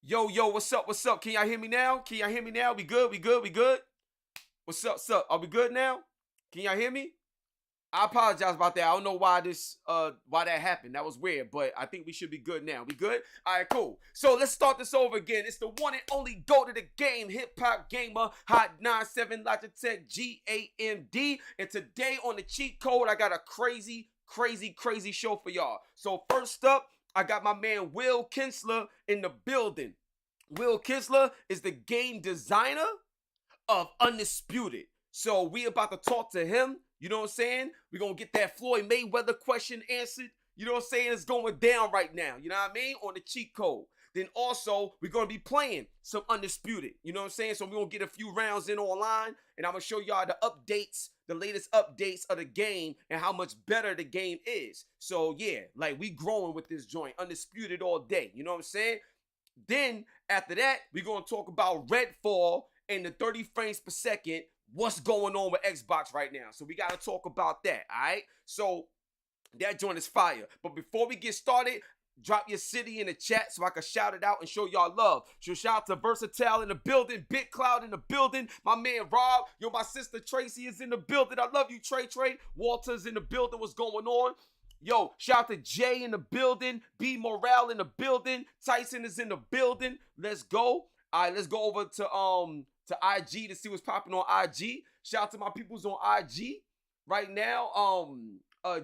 Yo, what's up? What's up? Can y'all hear me now? Can y'all hear me now? We good? We good? We good? What's up? What's up? Are we good now? Can y'all hear me? I apologize about that. I don't know why why that happened. That was weird, but I think we should be good now. We good? All right, cool. So let's start this over again. It's the one and only GOAT of the game, HipHopGamer, Hot 97 Logitech GAMD. And today on the cheat code, I got a crazy show for y'all. So first up, I got my man Will Kinsler in the building. Will Kinsler is the game designer of Undisputed. So we about to talk to him. You know what I'm saying? We're going to get that Floyd Mayweather question answered. You know what I'm saying? It's going down right now. You know what I mean? On the cheat code. Then also, we're going to be playing some Undisputed. You know what I'm saying? So we're going to get a few rounds in online. And I'm going to show y'all the updates, the latest updates of the game and how much better the game is. So yeah, like we growing with this joint. Undisputed all day. You know what I'm saying? Then after that, we're going to talk about Redfall and the 30 frames per second. What's going on with Xbox right now? So we got to talk about that, all right? So that joint is fire. But before we get started, drop your city in the chat so I can shout it out and show y'all love. So shout out to Versatile in the building, Big Cloud in the building, my man Rob, yo, my sister Tracy is in the building. I love you, Trey. Walter's in the building. What's going on? Yo, shout out to Jay in the building, B Morale in the building, Tyson is in the building. Let's go. All right, let's go over to IG to see what's popping on IG. Shout out to my peoples on IG right now.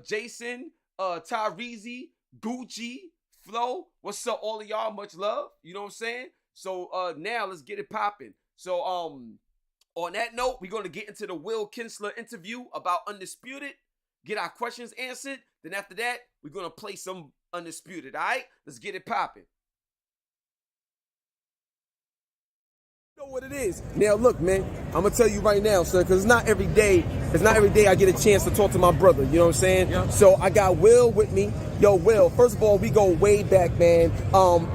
Jason, Tyrese, Gucci, Flo. What's up, all of y'all? Much love. You know what I'm saying? So now let's get it popping. So on that note, we're gonna get into the Will Kinsler interview about Undisputed, get our questions answered. Then after that, we're gonna play some Undisputed. All right, let's get it popping. Know what it is. Now look, man, I'm gonna tell you right now, son, because it's not every day I get a chance to talk to my brother, you know what I'm saying? Yeah. So I got Will with me. Yo, Will, first of all, we go way back, man.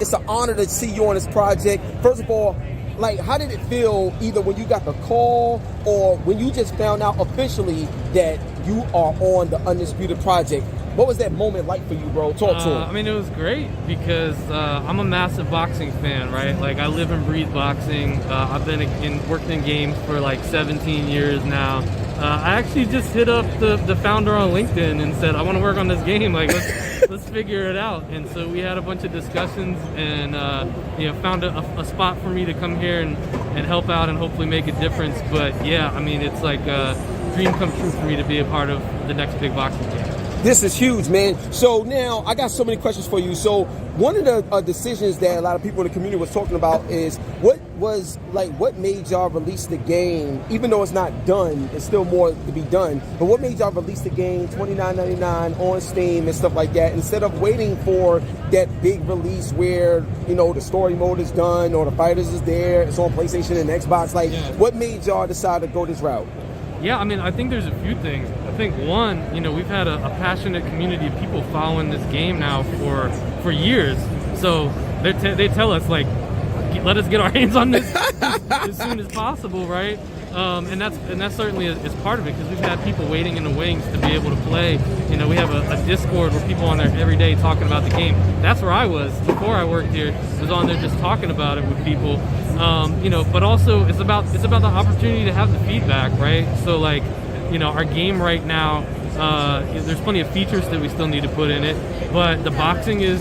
It's an honor to see you on this project. First of all, like, how did it feel either when you got the call or when you just found out officially that you are on the Undisputed project? What was that moment like for you, bro? Talk to him. I mean, it was great because I'm a massive boxing fan, right? Like, I live and breathe boxing. I've been working in games for like 17 years now. I actually just hit up the founder on LinkedIn and said, I want to work on this game. Like, let's figure it out. And so we had a bunch of discussions and found a spot for me to come here and help out and hopefully make a difference. But yeah, I mean, it's like a dream come true for me to be a part of the next big boxing game. This is huge, man. So now I got so many questions for you. So one of the decisions that a lot of people in the community was talking about is what made y'all release the game, even though it's not done, it's still more to be done. But what made y'all release the game $29.99 on Steam and stuff like that, instead of waiting for that big release where, you know, the story mode is done or the fighters is there, it's on PlayStation and Xbox? Like, what made y'all decide to go this route? Yeah, I mean, I think there's a few things. I think one, you know, we've had a passionate community of people following this game now for years. So they tell us, like, let us get our hands on this as soon as possible, right? And that certainly is part of it, because we've had people waiting in the wings to be able to play. You know, we have a Discord where people on there every day talking about the game. That's where I was before I worked here. Was on there just talking about it with people. You know, but also it's about the opportunity to have the feedback, right? So, like, you know, our game right now, there's plenty of features that we still need to put in it, but the boxing is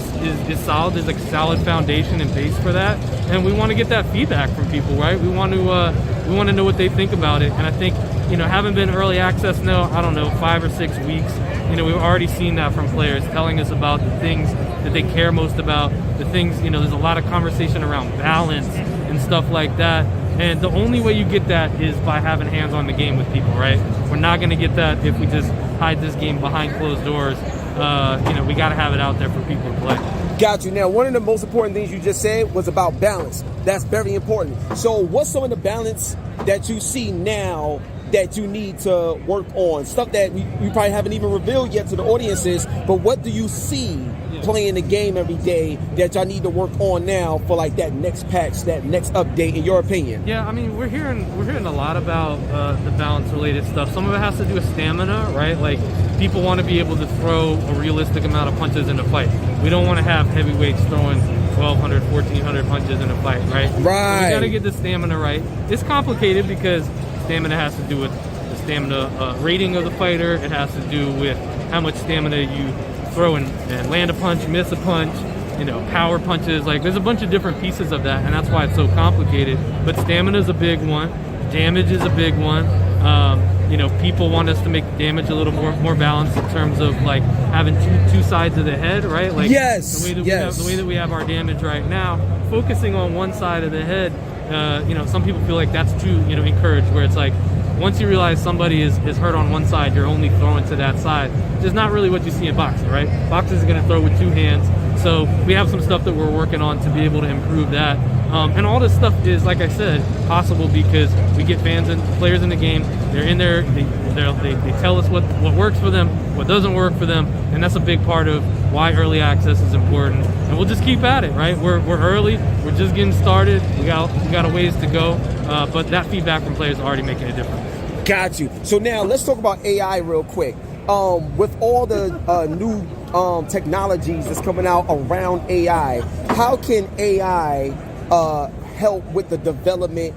solid. There's like a solid foundation and base for that, and we want to get that feedback from people, right? We want to know what they think about it. And I think, you know, having been early access now, I don't know, 5 or 6 weeks, you know, we've already seen that from players telling us about the things that they care most about, the things, you know, there's a lot of conversation around balance and stuff like that. And the only way you get that is by having hands on the game with people, right? We're not going to get that if we just hide this game behind closed doors. You know, we got to have it out there for people to play. Got you. Now, one of the most important things you just said was about balance. That's very important. So what's some of the balance that you see now that you need to work on? Stuff that we probably haven't even revealed yet to the audiences, but what do you see playing the game every day that y'all need to work on now for like that next patch, that next update, in your opinion? Yeah, I mean, we're hearing a lot about the balance related stuff. Some of it has to do with stamina, right? Like, people want to be able to throw a realistic amount of punches in a fight. We don't want to have heavyweights throwing 1,200, 1,400 punches in a fight, right? Right. So you gotta get the stamina right. It's complicated because stamina has to do with the stamina rating of the fighter. It has to do with how much stamina you throw and land a punch, miss a punch, you know, power punches. Like, there's a bunch of different pieces of that, and that's why it's so complicated. But stamina is a big one. Damage is a big one. You know, people want us to make damage a little more balanced in terms of like having two sides of the head, right? Like, yes, the way that we have our damage right now, focusing on one side of the head. You know, some people feel like that's too, you know, encouraged, where it's like, once you realize somebody is hurt on one side, you're only throwing to that side. Which is not really what you see in boxing, right? Boxing is going to throw with two hands. So we have some stuff that we're working on to be able to improve that. And all this stuff is, like I said, possible because we get fans and players in the game. They're in there, they tell us what works for them, what doesn't work for them, and that's a big part of why early access is important. And we'll just keep at it, right? We're early, we're just getting started, we got a ways to go, but that feedback from players is already making a difference. Got you. So now let's talk about AI real quick. With all the new technologies that's coming out around AI, how can AI help with the development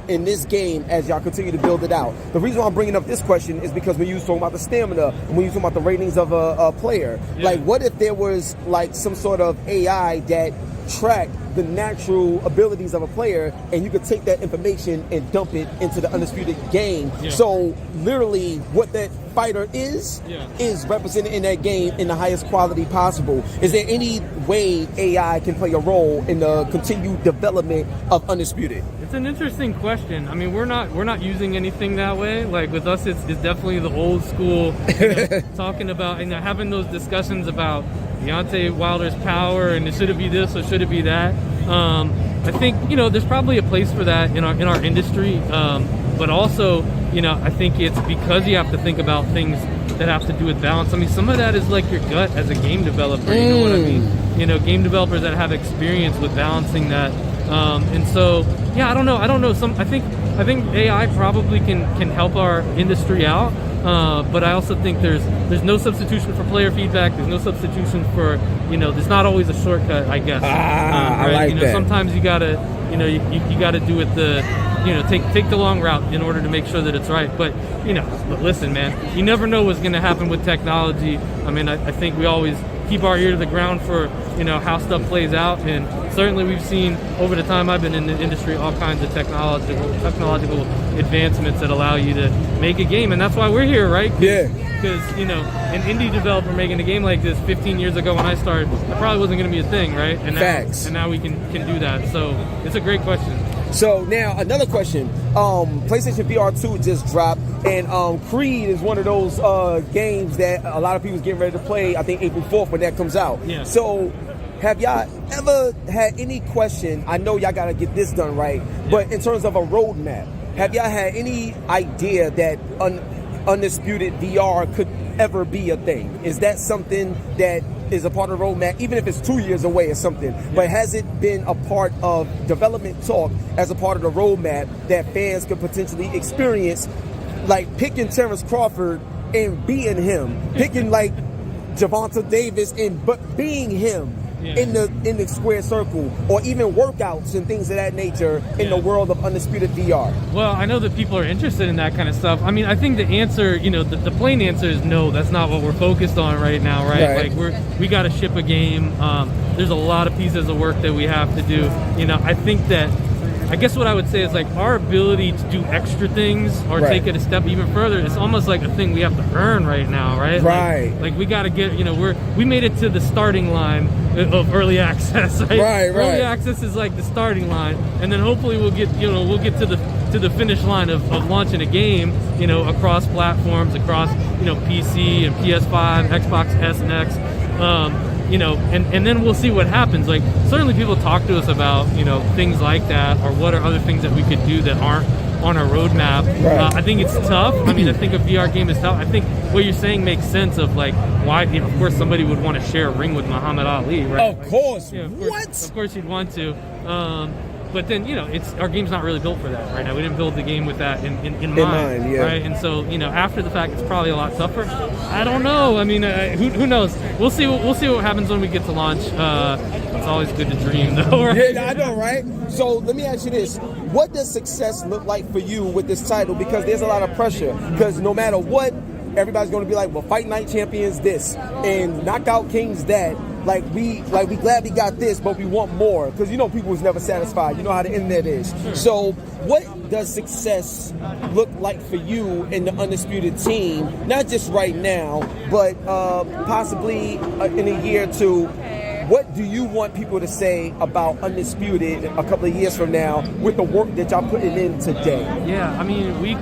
in this game as y'all continue to build it out? The reason why I'm bringing up this question is because when you was talking about the stamina, and when you talking about the ratings of a player, like, what if there was like some sort of AI that tracked the natural abilities of a player, and you could take that information and dump it into the Undisputed game? So literally what that fighter is represented in that game in the highest quality possible. Is there any way AI can play a role in the continued development of Undisputed? It's an interesting question. I mean, we're not using anything that way. Like, with us, it's definitely the old school, you know, talking about and having those discussions about Deontay Wilder's power and should it be this or should it be that. I think, you know, there's probably a place for that in our industry, but also, you know, I think it's because you have to think about things that have to do with balance. I mean, some of that is like your gut as a game developer. You know what I mean? You know, game developers that have experience with balancing that. And so, yeah, I don't know. I think AI probably can help our industry out. But I also think there's no substitution for player feedback. There's no substitution for, you know, there's not always a shortcut, I guess. Right? I like you know, that. Sometimes you gotta, you know, you gotta do it you know, take the long route in order to make sure that it's right. But, you know, listen, man, you never know what's gonna happen with technology. I mean, I think we always keep our ear to the ground for, you know, how stuff plays out, and certainly we've seen over the time I've been in the industry all kinds of technological advancements that allow you to make a game, and that's why we're here, right? Because, you know, an indie developer making a game like this 15 years ago when I started, that probably wasn't going to be a thing, right? And now we can do that. So it's a great question. So now another question. PlayStation VR 2 just dropped, and Creed is one of those games that a lot of people's getting ready to play. I think April 4th when that comes out. Yeah. So have y'all ever had any question? I know y'all got to get this done right, but in terms of a roadmap, have y'all had any idea that Undisputed VR could ever be a thing? Is that something that is a part of the roadmap, even if it's 2 years away or something? But has it been a part of development talk as a part of the roadmap that fans could potentially experience, like picking Terrence Crawford and being him, picking like Gervonta Davis and being him in the square circle, or even workouts and things of that nature in the world of Undisputed VR? Well, I know that people are interested in that kind of stuff. I mean, I think the answer, you know, the plain answer is no. That's not what we're focused on right now, right? Like, we got to ship a game. There's a lot of pieces of work that we have to do. You know, I think that, I guess what I would say is like our ability to do extra things or take it a step even further, it's almost like a thing we have to earn right now, right? Like we got to get, you know, we made it to the starting line of early access, right? Early access is like the starting line, and then hopefully we'll get to the finish line of launching a game, you know, across platforms, across, you know, PC and PS5, Xbox S and X. You know, and then we'll see what happens. Like, certainly people talk to us about, you know, things like that, or what are other things that we could do that aren't on our roadmap. I think it's tough. I mean, I think a VR game is tough. I think what you're saying makes sense of like why, you know, of course somebody would want to share a ring with Muhammad Ali, right? Of course. Of course you'd want to. But then, you know, our game's not really built for that right now. We didn't build the game with that in mind, yeah. right? And so, you know, after the fact, it's probably a lot tougher. I don't know. I mean, who knows? We'll see what happens when we get to launch. It's always good to dream, though. Right? Yeah, I know, right? So let me ask you this. What does success look like for you with this title? Because there's a lot of pressure. Because no matter what, everybody's going to be like, well, Fight Night Champions this and Knockout Kings that. Like we glad we got this, but we want more. Because you know people was never satisfied. You know how the internet is. So what does success look like for you in the Undisputed team? Not just right now, but possibly in a year or two. What do you want people to say about Undisputed a couple of years from now with the work that y'all putting in today? Yeah, I mean, we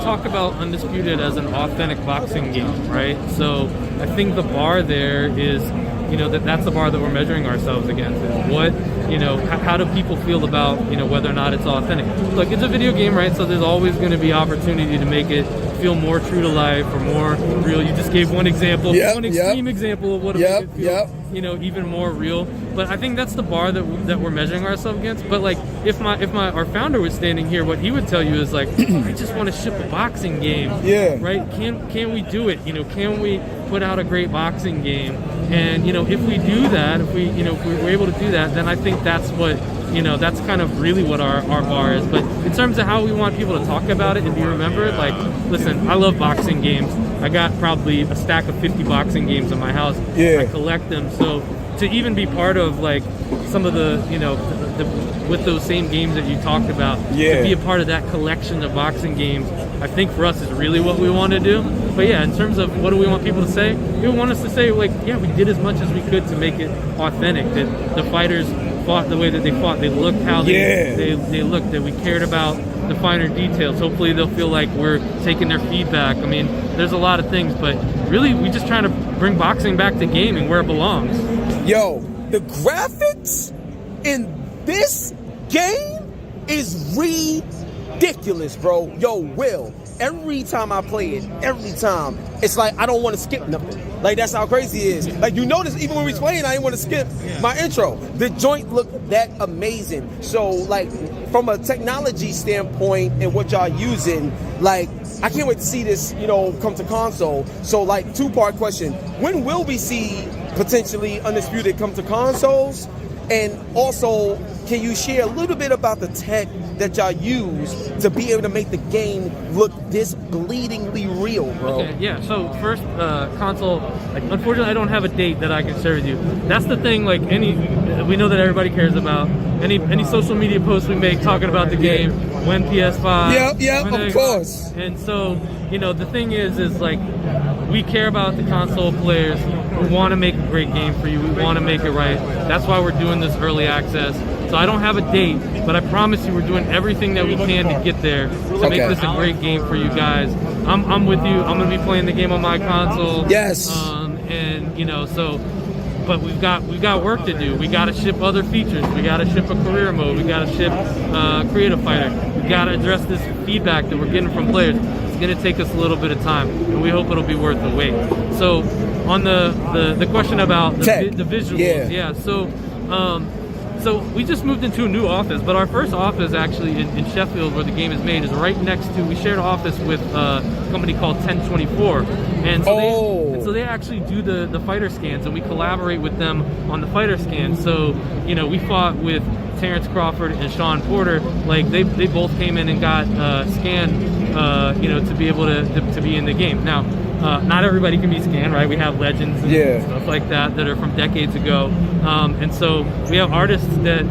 talk about Undisputed as an authentic boxing game, right? So I think the bar there is, you know, that's the bar that we're measuring ourselves against. Is what, you know, how do people feel about, you know, whether or not it's authentic? Look, it's a video game, right? So there's always going to be opportunity to make it feel more true to life or more real. You just gave one example, one extreme example of what it make it feel, you know, even more real. But I think that's the bar that we're measuring ourselves against. But like, if our founder was standing here, what he would tell you is like, I just want to ship a boxing game, right? Can we do it? You know, can we put out a great boxing game? And you know, if we do that, if we're able to do that, then I think that's what, you know, that's kind of really what our bar is. But in terms of how we want people to talk about it and be remembered, like, listen, I love boxing games. I got probably a stack of 50 boxing games in my house. I collect them. So to even be part of like some of the, you know, with those same games that you talked about, to be a part of that collection of boxing games, I think for us is really what we want to do. But yeah, in terms of what do we want people to say, we want us to say like, yeah, we did as much as we could to make it authentic, that the fighters fought the way that they fought, they looked how they looked, that we cared about the finer details. Hopefully they'll feel like we're taking their feedback. I mean, there's a lot of things, but really we just trying to bring boxing back to gaming where it belongs. Yo, the graphics in this game is ridiculous, bro. Yo, Will, every time I play it, it's like I don't want to skip nothing. Like, that's how crazy it is. Like, you notice, even when we was playing, I didn't want to skip my intro. The joint looked that amazing. So, like, from a technology standpoint and what y'all using, like, I can't wait to see this, you know, come to console. So, like, two-part question. When will we see potentially Undisputed come to consoles? And also, can you share a little bit about the tech that y'all use to be able to make the game look this bleedingly real, bro? Okay, yeah, so first, console, like, unfortunately, I don't have a date that I can share with you. That's the thing, like, we know that everybody cares about. Any social media posts we make talking about the game, when PS5. Yep, of course. And so, you know, the thing is like, we care about the console players. We want to make a great game for you. We want to make it right. That's why we're doing this early access. So I don't have a date, but I promise you we're doing everything that we can to get there to make this a great game for you guys. I'm with you. I'm going to be playing the game on my console. Yes. And, you know, so... But we've got work to do. We got to ship other features. We got to ship a career mode. We got to ship creative fighter. We got to address this feedback that we're getting from players. It's going to take us a little bit of time, and we hope it'll be worth the wait. So, on the question about the visuals, so we just moved into a new office, but our first office actually in Sheffield, where the game is made, is right next to. We shared an office with a company called 1024, and so they actually do the fighter scans, and we collaborate with them on the fighter scans. So, you know, we fought with Terrence Crawford and Sean Porter. Like, they both came in and got scanned, you know, to be able to be in the game. Now, not everybody can be scanned, right? We have legends and stuff like that are from decades ago, and so we have artists that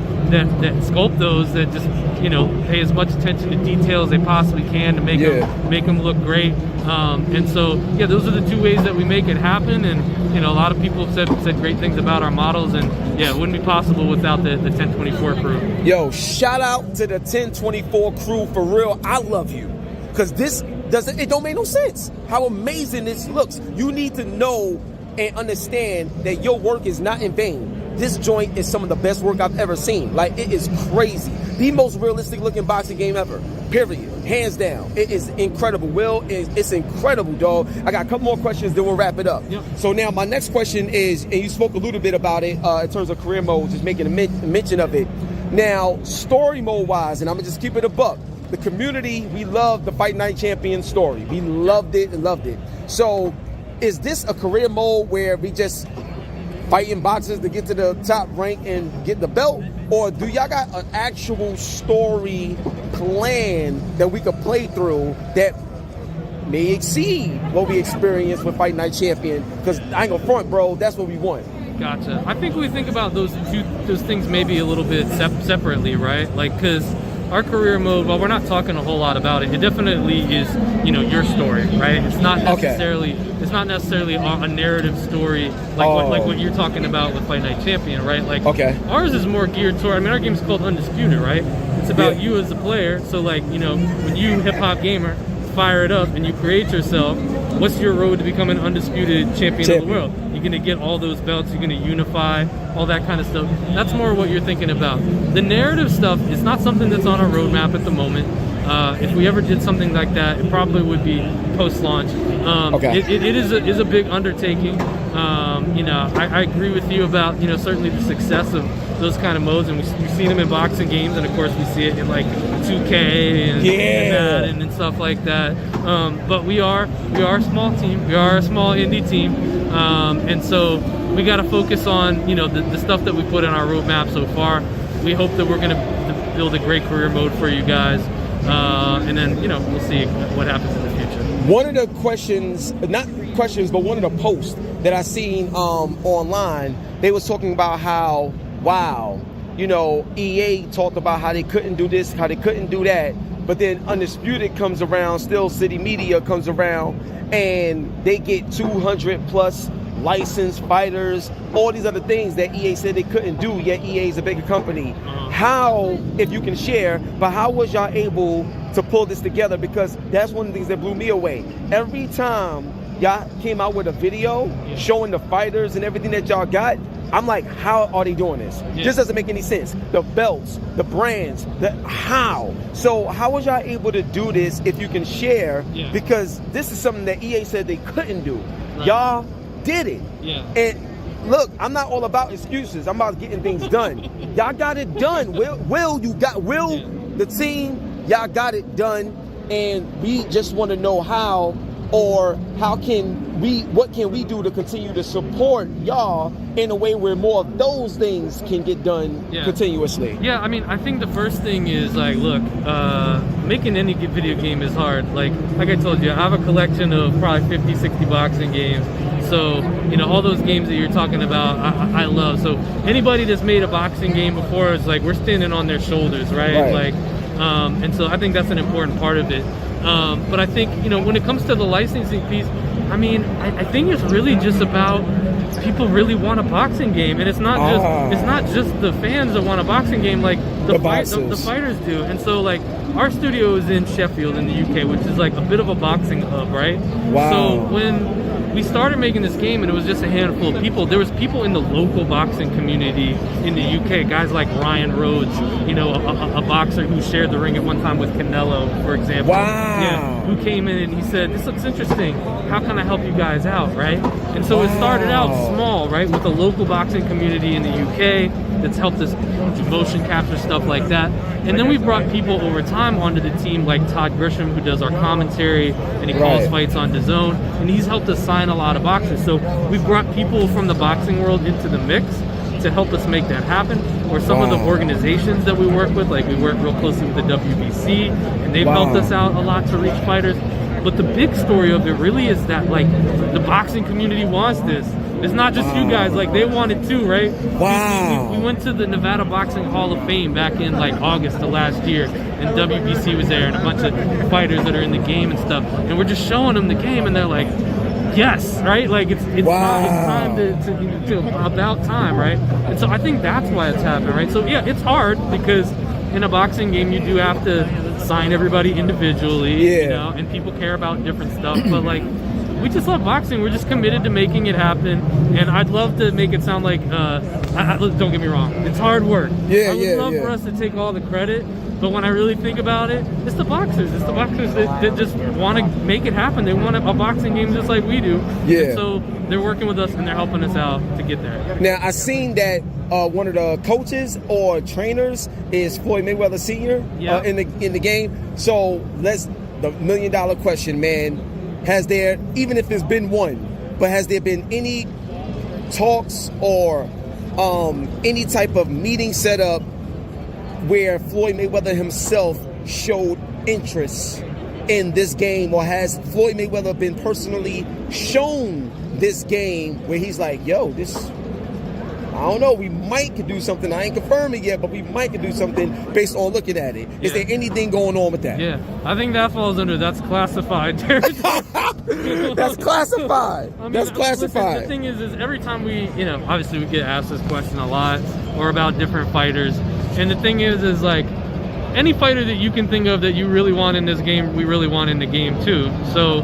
sculpt those, that just, you know, pay as much attention to detail as they possibly can to make them look great. And so, yeah, those are the two ways that we make it happen. And, you know, a lot of people have said great things about our models, and yeah, it wouldn't be possible without the 1024 crew. Yo, shout out to the 1024 crew, for real. I love you, because it don't make no sense how amazing this looks. You need to know and understand that your work is not in vain. This joint is some of the best work I've ever seen. Like, it is crazy. The most realistic looking boxing game ever, period. Hands down. It is incredible. Will, it's incredible, dog. I got a couple more questions, then we'll wrap it up. So now my next question is, and you spoke a little bit about it in terms of career mode, just making a mention of it. Now, story mode wise, and I'm gonna just keep it a buck. The community, we loved the Fight Night Champion story. We loved it and loved it. So, is this a career mode where we just fighting boxers to get to the top rank and get the belt? Or do y'all got an actual story plan that we could play through that may exceed what we experienced with Fight Night Champion? Because I ain't gonna front, bro, that's what we want. Gotcha. I think we think about those things maybe a little bit separately, right? Like, because our career mode, while we're not talking a whole lot about it, it definitely is, you know, your story, right? It's not necessarily a narrative story like what you're talking about with Fight Night Champion, right? Like, ours is more geared toward, I mean, our game's called Undisputed, right? It's about you as a player. So, like, you know, when you hip-hop-gamer fire it up and you create yourself, what's your road to become an undisputed champion of the world? You're going to get all those belts, you're going to unify, all that kind of stuff. That's more what you're thinking about. The narrative stuff is not something that's on our roadmap at the moment. If we ever did something like that, it probably would be post-launch. It is a big undertaking. You know, I agree with you about, you know, certainly the success of those kind of modes, and we've seen them in boxing games, and of course we see it in like 2K and stuff like that. But we are a small team. We are a small indie team, and so we got to focus on, you know, the stuff that we put in our roadmap so far. We hope that we're going to build a great career mode for you guys, and then, you know, we'll see what happens in the future. One of the questions, not questions, but one of the posts that I seen online, they was talking about how, wow, you know, EA talked about how they couldn't do this, how they couldn't do that, but then Undisputed comes around, Steel City Media comes around, and they get 200 plus licensed fighters, all these other things that EA said they couldn't do, yet EA is a bigger company. How, if you can share, but how was y'all able to pull this together? Because that's one of the things that blew me away. Every time y'all came out with a video showing the fighters and everything that y'all got, I'm like, how are they doing this? This doesn't make any sense. The belts, the brands, how? So how was y'all able to do this, if you can share? Because this is something that EA said they couldn't do. Y'all did it. And look, I'm not all about excuses. I'm about getting things done. Y'all got it done. Will, the team, y'all got it done. And we just want to know how, or what can we do to continue to support y'all in a way where more of those things can get done continuously? Yeah, I mean, I think the first thing is, like, look, making any video game is hard. Like I told you, I have a collection of probably 50, 60 boxing games. So, you know, all those games that you're talking about, I love. So anybody that's made a boxing game before, it's like we're standing on their shoulders, right? Like, and so I think that's an important part of it. But I think, you know, when it comes to the licensing piece, I mean, I think it's really just about people really want a boxing game, and it's not just the fans that want a boxing game, like the fighters do. And so, like, our studio is in Sheffield in the UK, which is like a bit of a boxing hub, right? So when we started making this game and it was just a handful of people, there was people in the local boxing community in the UK, guys like Ryan Rhodes, you know, a boxer who shared the ring at one time with Canelo, for example. Who came in and he said, this looks interesting, how can I help you guys out, right? And so it started out small, right, with a local boxing community in the UK that's helped us do motion capture, stuff like that. And then we brought people over time onto the team, like Todd Grisham, who does our commentary, and he calls fights on DAZN, and he's helped us sign a lot of boxers. So we've brought people from the boxing world into the mix to help us make that happen. Or some of the organizations that we work with, like we work real closely with the WBC, and they've helped us out a lot to reach fighters. But the big story of it really is that, like, the boxing community wants this. It's not just you guys, like, they want it too, right? We went to the Nevada Boxing Hall of Fame back in, like, August of last year, and WBC was there, and a bunch of fighters that are in the game and stuff, and we're just showing them the game, and they're like, yes, right? Like, it's time to about time, right? And so I think that's why it's happening, right? So yeah, it's hard because in a boxing game you do have to sign everybody individually, you know, and people care about different stuff, but, like, we just love boxing. We're just committed to making it happen, and I'd love to make it sound like, don't get me wrong, it's hard work. I would love for us to take all the credit, but when I really think about it, it's the boxers. It's the boxers that just want to make it happen. They want a boxing game just like we do. And so they're working with us, and they're helping us out to get there. Now, I seen that one of the coaches or trainers is Floyd Mayweather Sr. Yeah. In the game. So the $1 million question, man. Has there, even if it's been one, but has there been any talks or any type of meeting set up where Floyd Mayweather himself showed interest in this game, or has Floyd Mayweather been personally shown this game where he's like, yo, this, I don't know, we might could do something. I ain't confirming it yet, but we might could do something based on looking at it. Is there anything going on with that? Yeah, I think that falls under that's classified territory. That's classified. I mean, that's classified. Listen, the thing is every time we, obviously we get asked this question a lot, or about different fighters, and the thing is like, any fighter that you can think of that you really want in this game, we really want in the game too. So,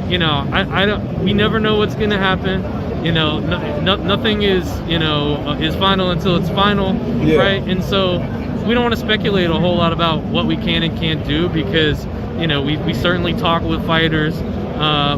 I don't. We never know what's gonna happen. Nothing is is final until it's final, right? And so we don't want to speculate a whole lot about what we can and can't do, because we certainly talk with fighters.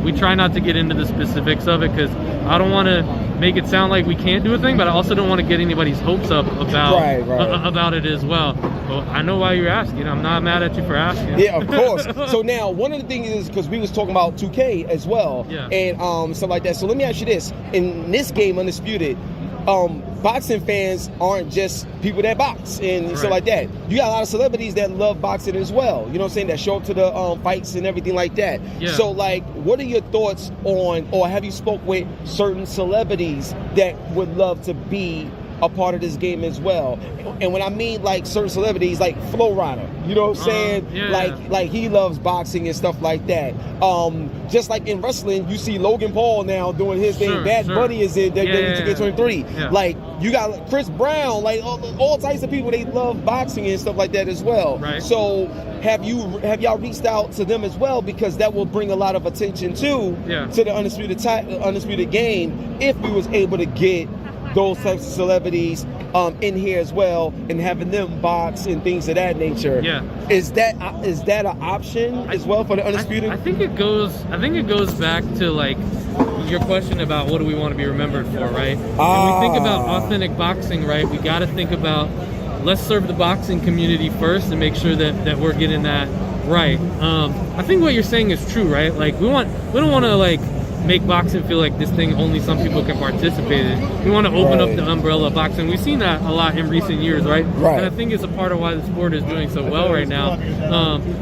We try not to get into the specifics of it, because I don't want to make it sound like we can't do a thing, but I also don't want to get anybody's hopes up about about it as well. Well, I know why you're asking. I'm not mad at you for asking. Yeah, of course. So now, one of the things is, because we was talking about 2K as well, and stuff like that. So let me ask you this: in this game, Undisputed, boxing fans aren't just people that box and stuff like that. You got a lot of celebrities that love boxing as well. You know what I'm saying? That show up to the fights and everything like that. Yeah. So, like, what are your thoughts on, or have you spoke with certain celebrities that would love to be a part of this game as well? And when I mean like certain celebrities, like Floyd, you know what I'm saying? Like he loves boxing and stuff like that. Just like in wrestling, you see Logan Paul now doing his thing. Bad Bunny is in WWE. Like you got Chris Brown, like all types of people. They love boxing and stuff like that as well. Right. So have y'all reached out to them as well, because that will bring a lot of attention to the undisputed game if we was able to get those types of celebrities in here as well, and having them box and things of that nature. Yeah. Is that an option as well for the Undisputed? I think it goes back to like your question about what do we want to be remembered for, right? When we think about authentic boxing, right, we got to think about, let's serve the boxing community first and make sure that we're getting that right. I think what you're saying is true, right? Like we don't want to like make boxing feel like this thing only some people can participate in. We want to open up the umbrella of boxing. We've seen that a lot in recent years, right? And I think it's a part of why the sport is doing so well right now.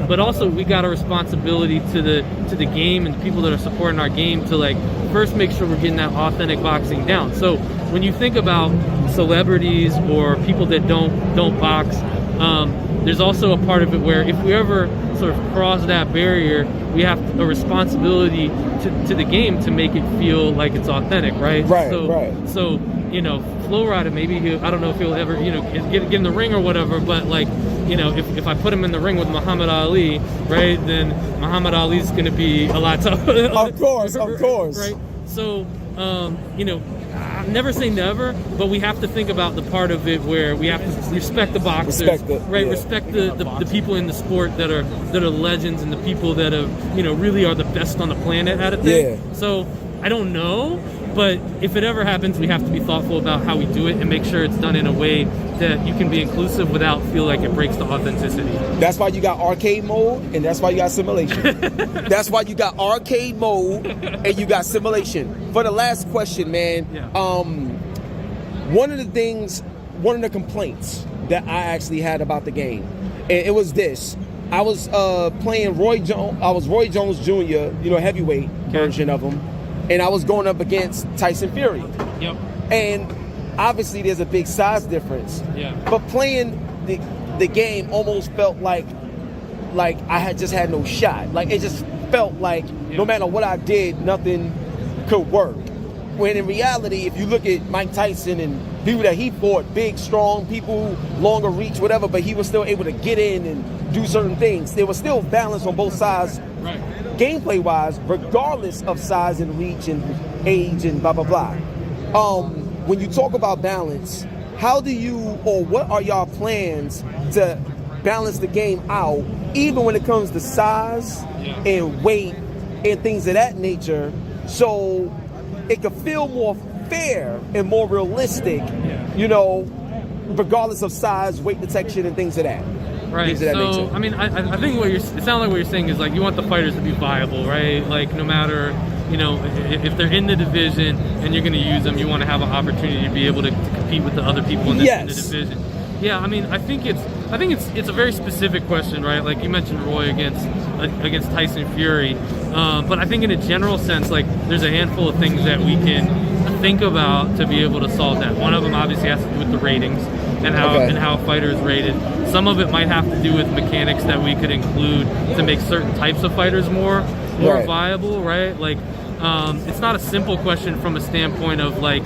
But also we got a responsibility to the game and the people that are supporting our game to like first make sure we're getting that authentic boxing down. So when you think about celebrities or people that don't box, there's also a part of it where if we ever sort of cross that barrier, we have a responsibility to the game to make it feel like it's authentic, right? So Flow Rider, maybe I don't know if he'll ever get in the ring or whatever, but like if I put him in the ring with Muhammad Ali, right, then Muhammad Ali's gonna be a lot tougher. Of course, right? So I never say never, but we have to think about the part of it where we have to respect the boxers, respect the people in the sport that are legends and the people that have really are the best on the planet at it. So I don't know, but if it ever happens, we have to be thoughtful about how we do it and make sure it's done in a way that you can be inclusive without feel like it breaks the authenticity. That's why you got arcade mode, and that's why you got simulation. That's why you got arcade mode and you got simulation. For the last question, man, one of the complaints that I actually had about the game, and it was this. I was playing Roy Jones. I was Roy Jones Jr., heavyweight version of him, and I was going up against Tyson Fury. Yep. And obviously, there's a big size difference. Yeah. But playing the game almost felt like I had just had no shot. Like it just felt like no matter what I did, nothing could work. When in reality, if you look at Mike Tyson and people that he fought, big, strong people, longer reach, whatever, but he was still able to get in and do certain things. There was still balance on both sides, gameplay-wise, regardless of size and reach and age and blah, blah, blah. When you talk about balance, how do you, or what are y'all plans to balance the game out, even when it comes to size and weight and things of that nature, so it could feel more fair and more realistic, you know, regardless of size, weight detection, and things of that. Right. Things of that So nature. I mean, I think it sounds like what you're saying is like you want the fighters to be viable, right? Like no matter, you know, if they're in the division and you're going to use them, you want to have an opportunity to be able to compete with the other people in the division. Yeah, I mean, I think it's a very specific question, right? Like you mentioned Roy against Tyson Fury, but I think in a general sense, like there's a handful of things that we can think about to be able to solve that. One of them obviously has to do with the ratings and how a fighter is rated. Some of it might have to do with mechanics that we could include to make certain types of fighters more viable, right? Like it's not a simple question from a standpoint of like,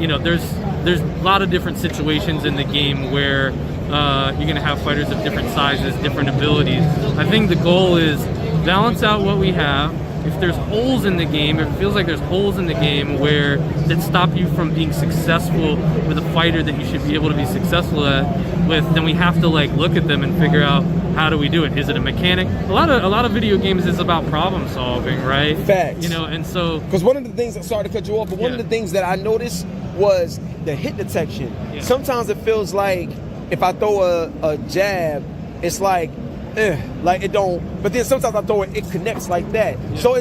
you know, there's a lot of different situations in the game where you're gonna have fighters of different sizes, different abilities. I think the goal is balance out what we have. If there's holes in the game, if it feels like there's holes in the game where that stop you from being successful with a fighter that you should be able to be successful with, then we have to like look at them and figure out how do we do it. Is it a mechanic? A lot of video games is about problem solving, right? Facts. You know, and so because one of the things, sorry to cut you off, but one of the things that I noticed was the hit detection. Yeah. Sometimes it feels like if I throw a jab, it's like it don't, but then sometimes I throw it connects like that. Yeah. So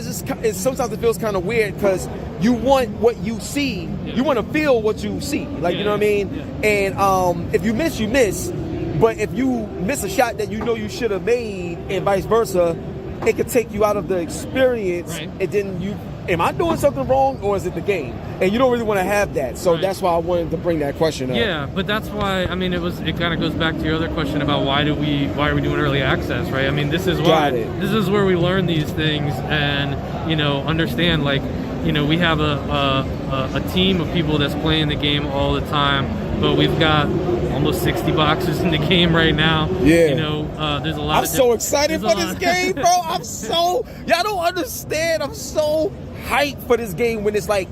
sometimes it feels kind of weird because you want what you see, you want to feel what you see, like, you know what I mean? Yeah. And if you miss, you miss, but if you miss a shot that you know you should have made and vice versa, it could take you out of the experience, right. And then am I doing something wrong or is it the game? And you don't really want to have that. So that's why I wanted to bring that question up. Yeah, but that's why, I mean, it kind of goes back to your other question about why are we doing early access, right? I mean, this is why, this is where we learn these things and, you know, understand, like, you know, we have a team of people that's playing the game all the time, but we've got almost 60 boxes in the game right now. Yeah. You know, there's a lot I'm so excited for this game, bro. Y'all don't understand. I'm so hyped for this game when it's like,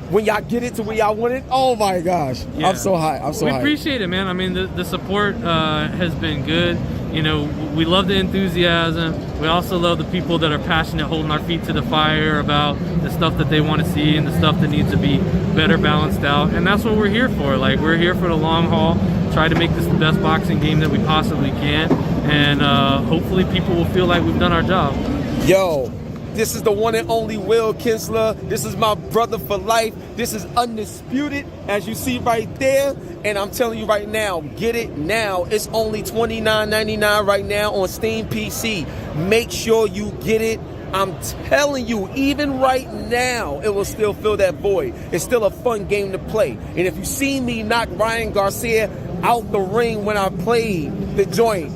when y'all get it to where y'all want it. Oh my gosh. Yeah. I'm so high. We appreciate it, man. I mean, the support has been good. You know, we love the enthusiasm. We also love the people that are passionate, holding our feet to the fire about the stuff that they want to see and the stuff that needs to be better balanced out. And that's what we're here for. Like, we're here for the long haul, try to make this the best boxing game that we possibly can. And hopefully people will feel like we've done our job. Yo, this is the one and only Will Kinsler. This is my brother for life. This is Undisputed, as you see right there. And I'm telling you right now, get it now. It's only $29.99 right now on Steam PC. Make sure you get it. I'm telling you, even right now, it will still fill that void. It's still a fun game to play. And if you see me knock Ryan Garcia out the ring when I played the joint,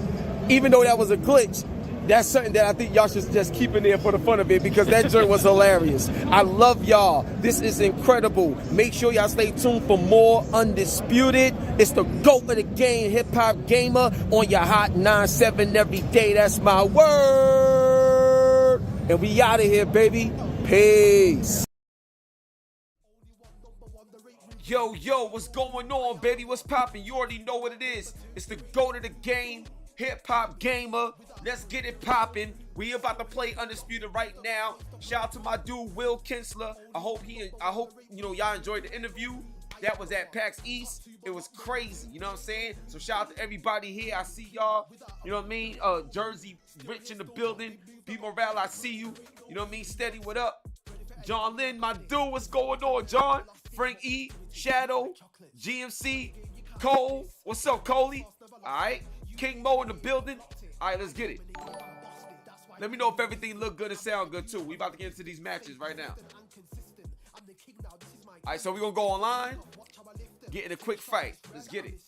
even though that was a glitch, that's something that I think y'all should just keep in there for the fun of it because that joint was hilarious. I love y'all. This is incredible. Make sure y'all stay tuned for more Undisputed. It's the GOAT of the game, hip-hop gamer on your hot 9-7 every day. That's my word. And we out of here, baby. Peace. Yo, what's going on, baby? What's poppin'? You already know what it is. It's the GOAT of the game, hip-hop gamer. Let's get it poppin'. We about to play Undisputed right now. Shout out to my dude Will Kinsler. I hope you know y'all enjoyed the interview. That was at PAX East. It was crazy, you know what I'm saying? So shout out to everybody here. I see y'all. You know what I mean? Jersey Rich in the building. B Morale, I see you. You know what I mean? Steady, what up? John Lynn, my dude, what's going on, John? Frank E, Shadow, GMC, Cole. What's up, Coley? Alright. King Mo in the building. Alright, let's get it. Let me know if everything look good and sound good too. We about to get into these matches right now. Alright, so we're gonna go online, get in a quick fight. Let's get it.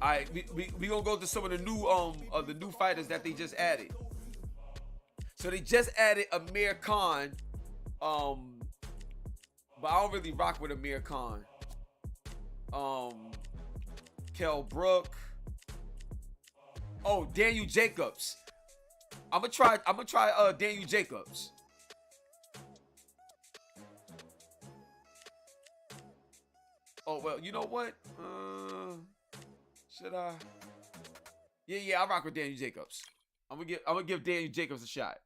Alright, we gonna go to some of the new fighters that they just added. So they just added Amir Khan, but I don't really rock with Amir Khan. Kell Brook. Oh, Daniel Jacobs. I'm gonna try Daniel Jacobs. Oh well, you know what? Should I? Yeah, I rock with Daniel Jacobs. I'm gonna give Daniel Jacobs a shot.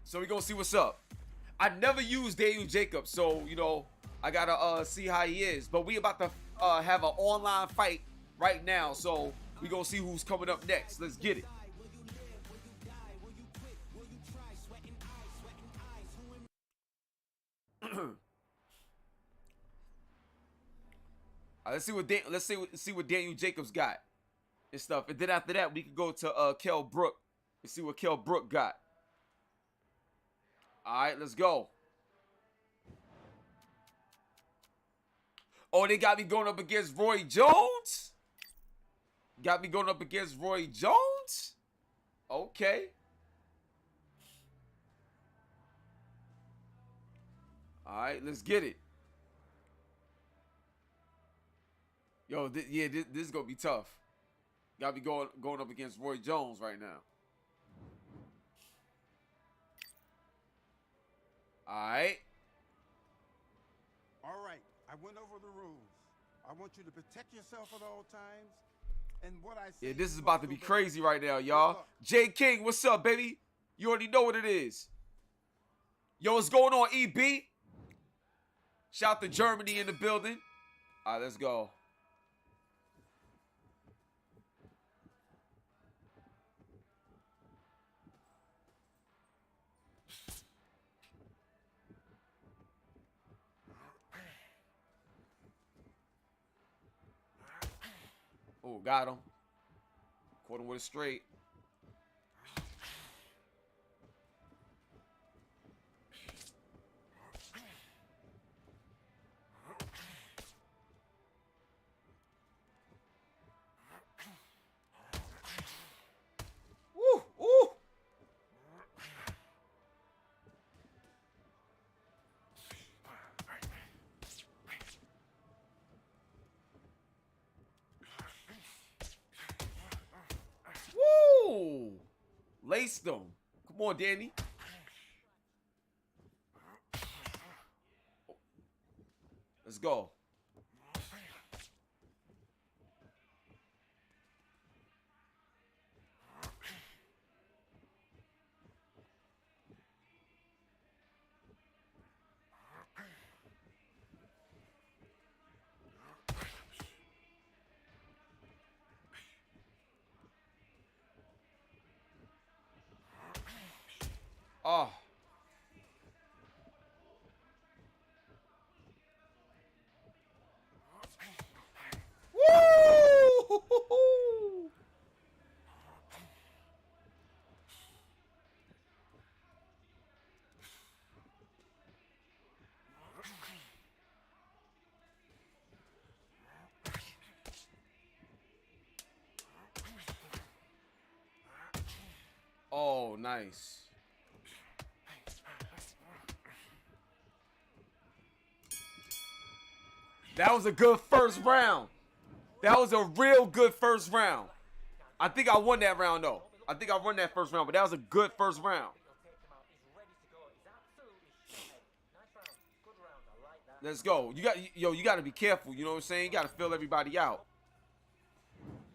So we gonna see what's up. I never used Daniel Jacobs, so you know I gotta see how he is. But we about to have an online fight right now, so we gonna see who's coming up next. Let's get it. Let's see what Daniel Jacobs got and stuff, and then after that we can go to Kell Brook and see what Kell Brook got. All right, let's go. Oh, they got me going up against Roy Jones. Got me going up against Roy Jones. Okay. All right, let's get it. Yo, this is gonna be tough. Got me going up against Roy Jones right now. All right. All right. I went over the rules. I want you to protect yourself at all times. And what I say. Yeah, this is about to be crazy right now, y'all. J King, what's up, baby? You already know what it is. Yo, what's going on, EB? Shout to Germany in the building. All right, let's go. Oh, got him. Caught him with a straight. Woo, woo. Woo! Laced them. Come on, Danny. Let's go. Oh. Woo! Oh, nice. That was a good first round. That was a real good first round. I think I won that round, though. I think I won that first round, but that was a good first round. Let's go. You got to be careful. You know what I'm saying? You got to fill everybody out.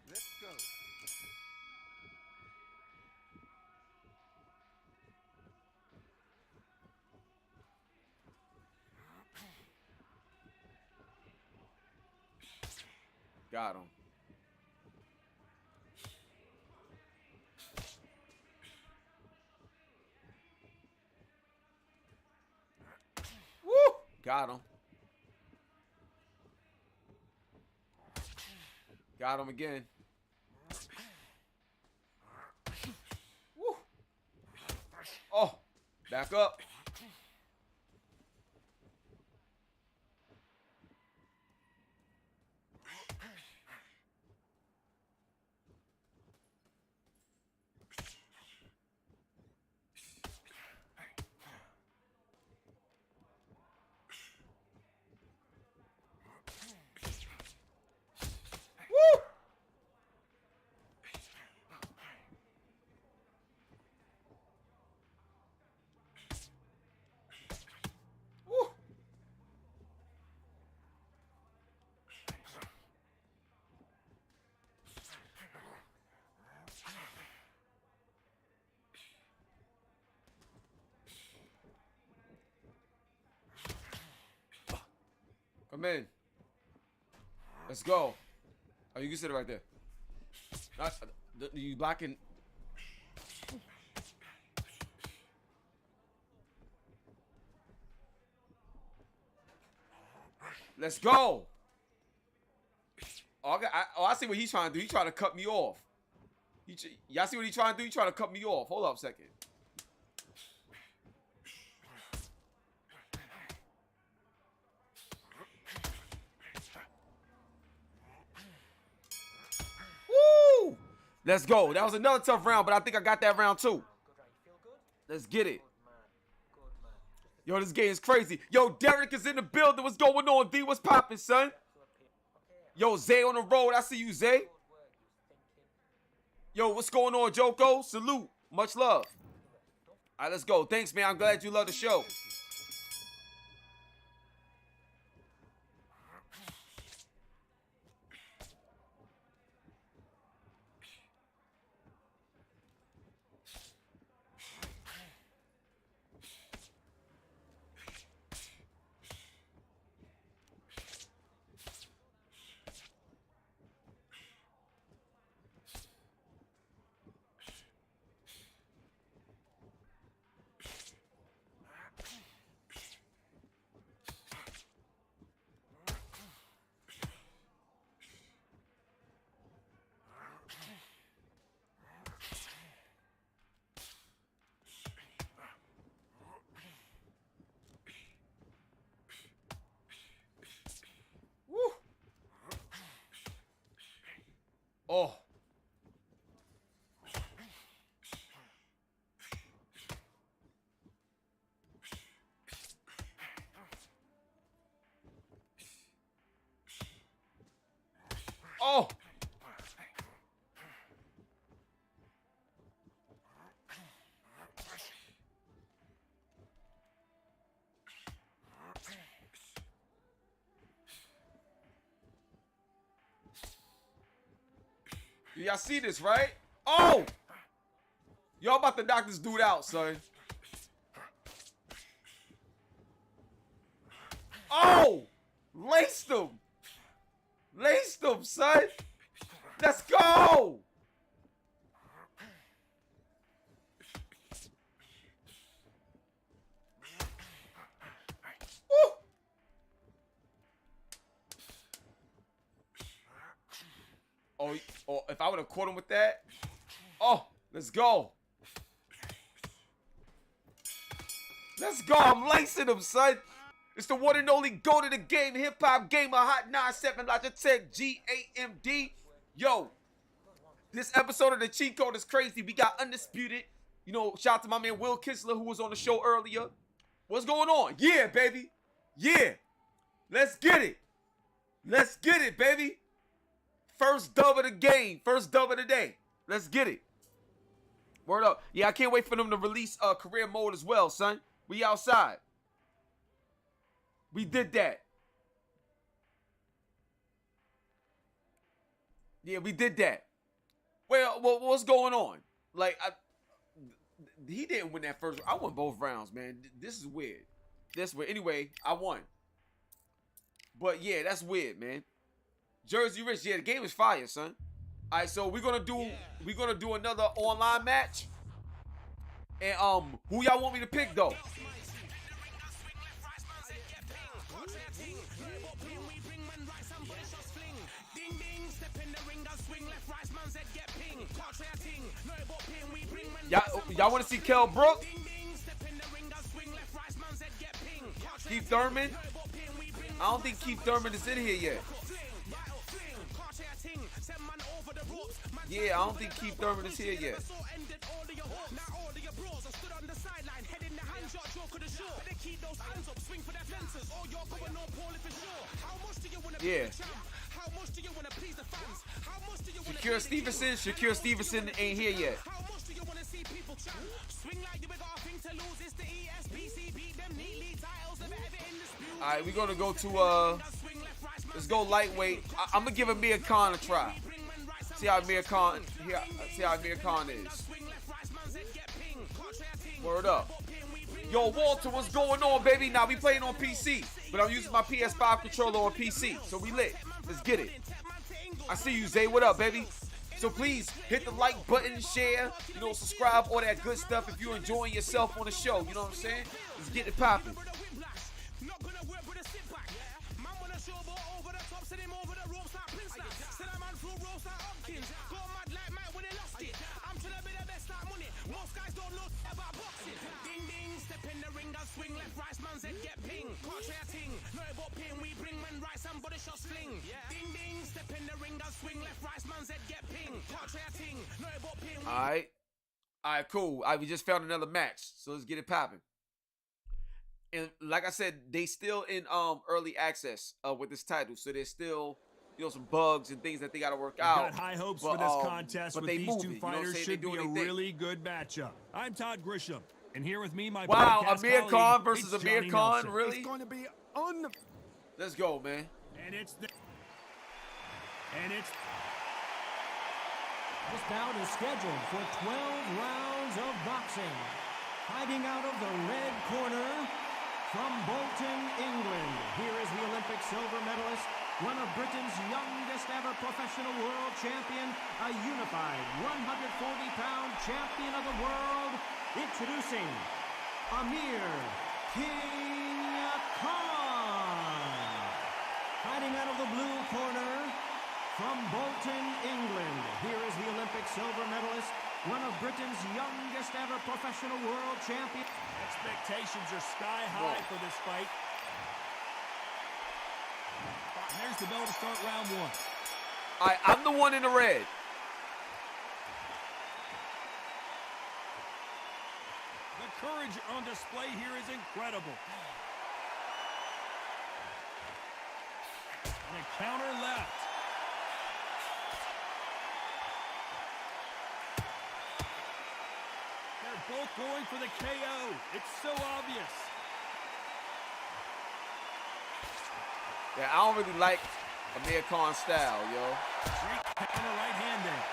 Let's go. Got him. Woo! Got him. Got him again. Woo! Oh, back up. Come in. Let's go. Oh, you can sit it right there. You blocking? Let's go. Oh, I see what he's trying to do. He's trying to cut me off. Y'all see what he's trying to do? He's trying to cut me off. Hold up a second. Woo! Let's go. That was another tough round, but I think I got that round too. Let's get it. Yo, this game is crazy. Yo, Derek is in the building. What's going on, D? What's poppin', son? Yo, Zay on the road. I see you, Zay. Yo, what's going on, Joko? Salute. Much love. All right, let's go. Thanks, man. I'm glad you love the show. Oh. Oh. Y'all see this, right? Oh! Y'all about to knock this dude out, son. Oh! Laced him. Laced him, son. Let's go! Woo! Oh, if I would have caught him with that. Oh, let's go. Let's go. I'm lacing him, son. It's the one and only go to the game. Hip-hop gamer, hot 97, Logitech GAMD. Yo, this episode of the cheat code is crazy. We got Undisputed. You know, shout out to my man Will Kinsler, who was on the show earlier. What's going on? Yeah, baby. Yeah. Let's get it. Let's get it, baby. First dub of the game. First dub of the day. Let's get it. Word up. Yeah, I can't wait for them to release career mode as well, son. We outside. We did that. Yeah, we did that. Well, what's going on? Like, he didn't win that first. I won both rounds, man. This is weird. This weird. Anyway, I won. But yeah, that's weird, man. Jersey Rich, yeah, the game is fire, son. All right, so we're gonna do another online match. And who y'all want me to pick though? Y'all want to see Kell Brook? Keith Thurman? I don't think Keith Thurman is in here yet. Yeah, I don't think Keith Thurman is here yet. Yeah. Shakir Stevenson ain't here yet. Alright, we're gonna go to let's go lightweight. I'm gonna give Amir Khan a try. See how Amir Khan is. Word up. Yo, Walter, what's going on, baby? Now we playing on PC, but I'm using my PS5 controller on PC, so we lit. Let's get it. I see you, Zay. What up, baby? So please hit the like button, share, you know, subscribe, all that good stuff if you're enjoying yourself on the show. You know what I'm saying? Let's get it popping. Swing left, right, man's head get ping. Can't try a ting. No about ping, we bring man right, somebody shot sling. Ding ding, step in the ring, and swing left, right, man's head get ping. Can't try a ting. No about ping. Alright, cool. We just found another match, so let's get it popping. And like I said, they still in early access with this title, so there's still, you know, some bugs and things that they got to work out. Got high hopes for this contest with these two fighters. Should be a really good matchup. I'm Todd Grisham. And here with me, my Amir Khan versus Amir Khan, Nelson. really? It's going to be Let's go, man. This bout is scheduled for 12 rounds of boxing. Fighting out of the red corner from Bolton, England. Here is the Olympic silver medalist, one of Britain's youngest ever professional world champion, a unified 140-pound champion of the world. Introducing Amir King Khan. Fighting out of the blue corner from Bolton, England. Here is the Olympic silver medalist, one of Britain's youngest ever professional world champion. Expectations are sky high for this fight. There's the bell to start round one. I'm the one in the red. The courage on display here is incredible. And a counter left. They're both going for the KO. It's so obvious. Yeah, I don't really like Amir Khan's style, yo. Great counter right hand there.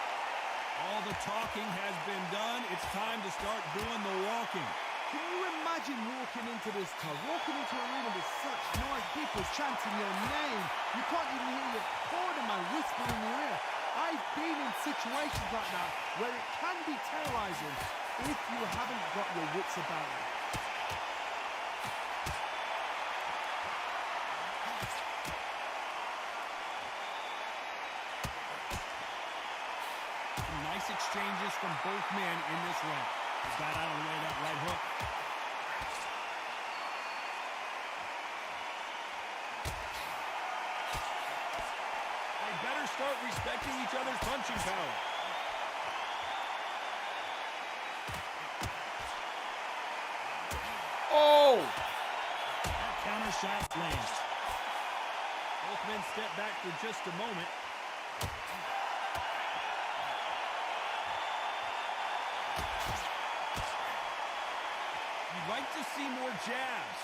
All the talking has been done. It's time to start doing the walking. Can you imagine walking into this club, walking into a room with such noise, people chanting your name? You can't even hear your cornerman whisper in your ear. I've been in situations like that where it can be terrorizing if you haven't got your wits about you. Nice exchanges from both men in this round. He's got out of the way that right hook. They better start respecting each other's punching power. Oh! That counter shot lands. Both men step back for just a moment. You'd like to see more jabs.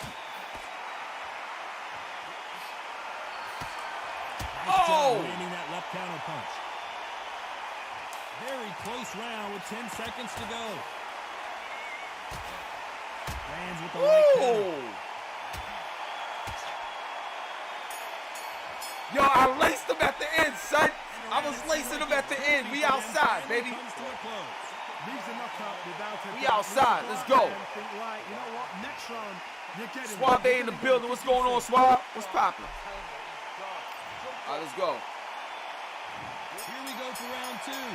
Nice job landing that left counter punch. Very close round with 10 seconds to go. Lands with the right counter. Yo, I laced him at the end, son. I was lacing him at the end. We outside, baby. We outside. Let's go. Suave in the building. What's going on, Suave? What's poppin'? All right, let's go. Here we go for round two.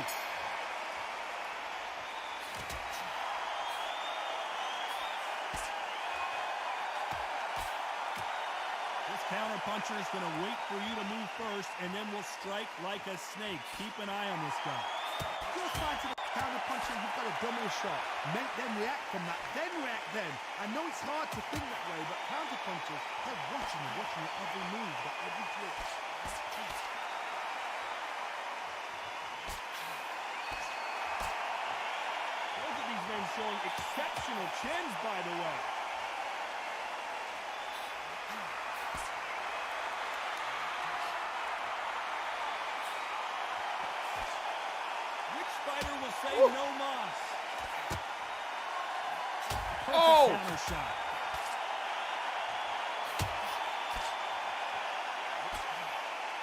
This counter puncher is going to wait for you to move first, and then will strike like a snake. Keep an eye on this guy. You're fighting a counter puncher, you've got to double a shot. Make them react from that, then react then. I know it's hard to think that way, but counter punchers, they're watching your every move, every twitch. Both of these men showing exceptional chins, by the way. Which fighter will say no mas? Oh! Counter shot.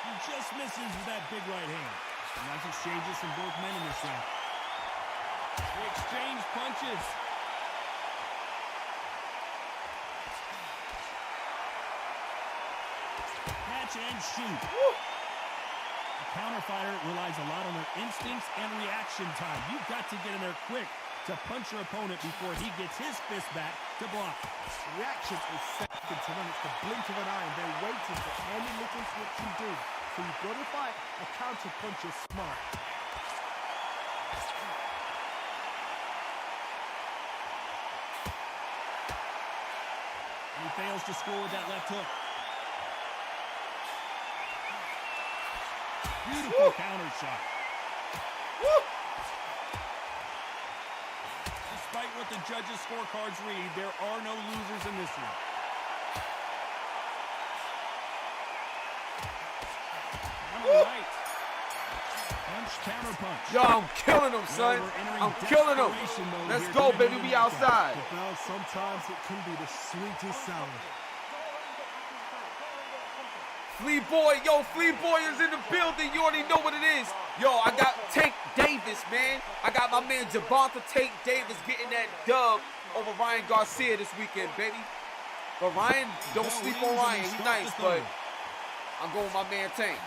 He just misses with that big right hand. Nice exchanges from both men in this round. They exchange punches. Catch and shoot. The counter fighter relies a lot on their instincts and reaction time. You've got to get in there quick to punch your opponent before he gets his fist back to block. Reaction is second to none. It's the blink of an eye, and they're waiting for any little switch you do. So you've got to fight a counter puncher smart. And he fails to score with that left hook. Beautiful counter shot. Despite what the judges' scorecards read, there are no losers in this one. All right. Punch, counter punch. Yo, I'm killing him, son. I'm killing him. Let's go, baby. We outside. Well, sometimes it can be the sweetest sound. Flea Boy, yo, Flea Boy is in the building. You already know what it is. Yo, I got Tank Davis, man. I got my man Javonta Tank Davis getting that dub over Ryan Garcia this weekend, baby. But Ryan, don't sleep on Ryan. He's nice, but I'm going with my man Tank.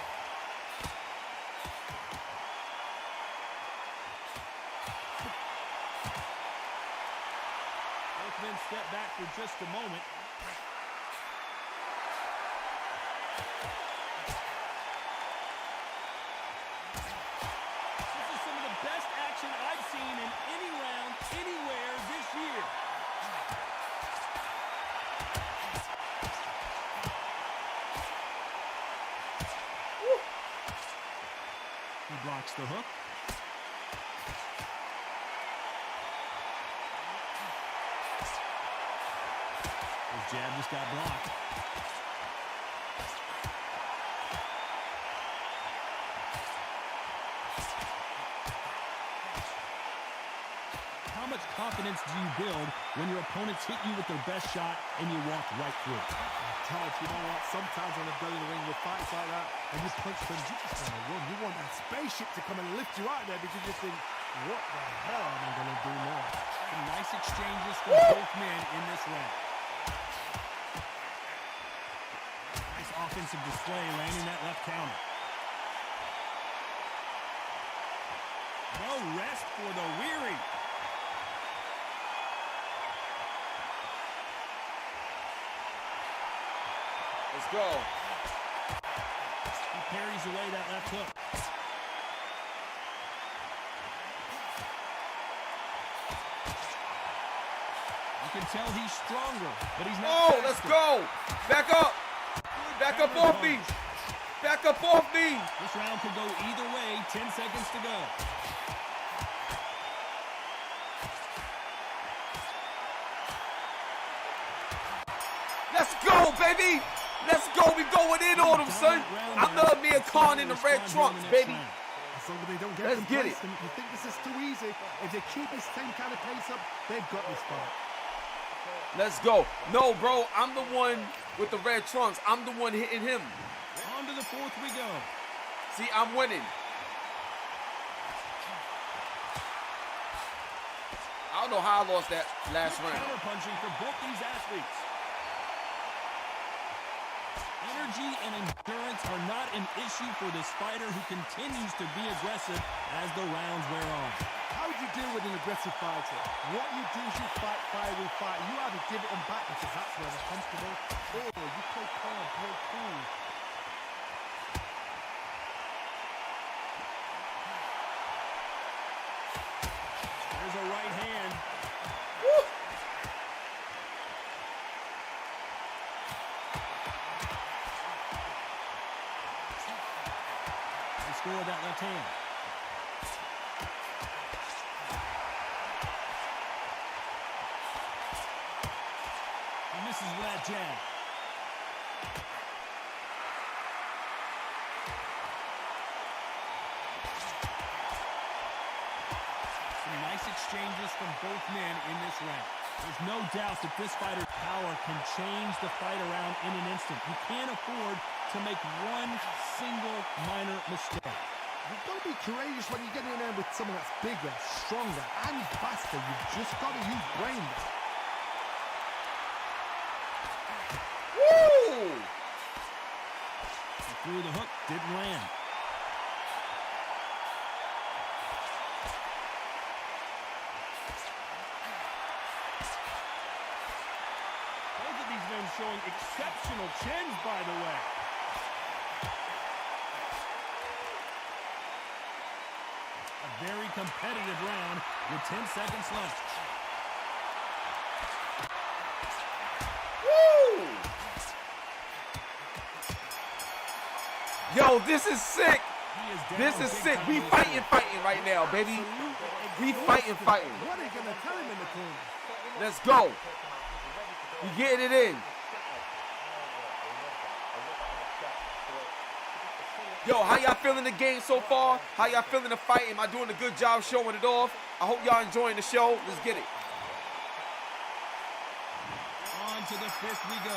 Both men step back for just a moment. I've seen in any round, anywhere this year. Woo. He blocks the hook. His jab just got blocked. How much confidence do you build when your opponents hit you with their best shot and you walk right through it? Todd, you know what? Sometimes when they're in the ring with fights like that, and you punch them, you just want to run. You want that spaceship to come and lift you out there because you think, what the hell am I going to do now? Some nice exchanges from both men in this round. Nice offensive display, landing that left counter. No rest for the weary. Let's go. He parries away that left hook. You can tell he's stronger, but he's not faster. Let's go. Back up. Back up off me. Back up off me. This round could go either way. 10 seconds to go. Let's go, baby. Let's go. We going in on them, son. I love me and Khan in the red trunks, baby. As long as they don't get Let's get it. complacent, you think this is too easy. If they keep this same kind of pace up, they've got this fight. Let's go. No, bro, I'm the one with the red trunks. I'm the one hitting him. On to the fourth we go. See, I'm winning. I don't know how I lost that last round. Counter punching for both these athletes. Energy and endurance are not an issue for this fighter who continues to be aggressive as the rounds wear on. How would you deal with an aggressive fighter? What you do is you fight fire with fire. You either give it them back because that's where they're comfortable, or you play calm, play cool. There's a right hand. Woo! They score that left hand. He misses with that jab. Some nice exchanges from both men in this round. There's no doubt that this fighter's power can change the fight around in an instant. You can't afford to make one single minor mistake. You've got to be courageous when you get in there with someone that's bigger, stronger, and faster. You've just got to use brain. Woo! He threw the hook, didn't land. Both of these men showing exceptional chins, by the way. A very competitive round with 10 seconds left. Woo! Yo, this is sick. This is sick. We fighting right now, baby. We fighting. What are they going to tell him in the corner? Let's go. We getting it in. Yo, how y'all feeling the game so far? How y'all feeling the fight? Am I doing a good job showing it off? I hope y'all enjoying the show. Let's get it. On to the fifth we go.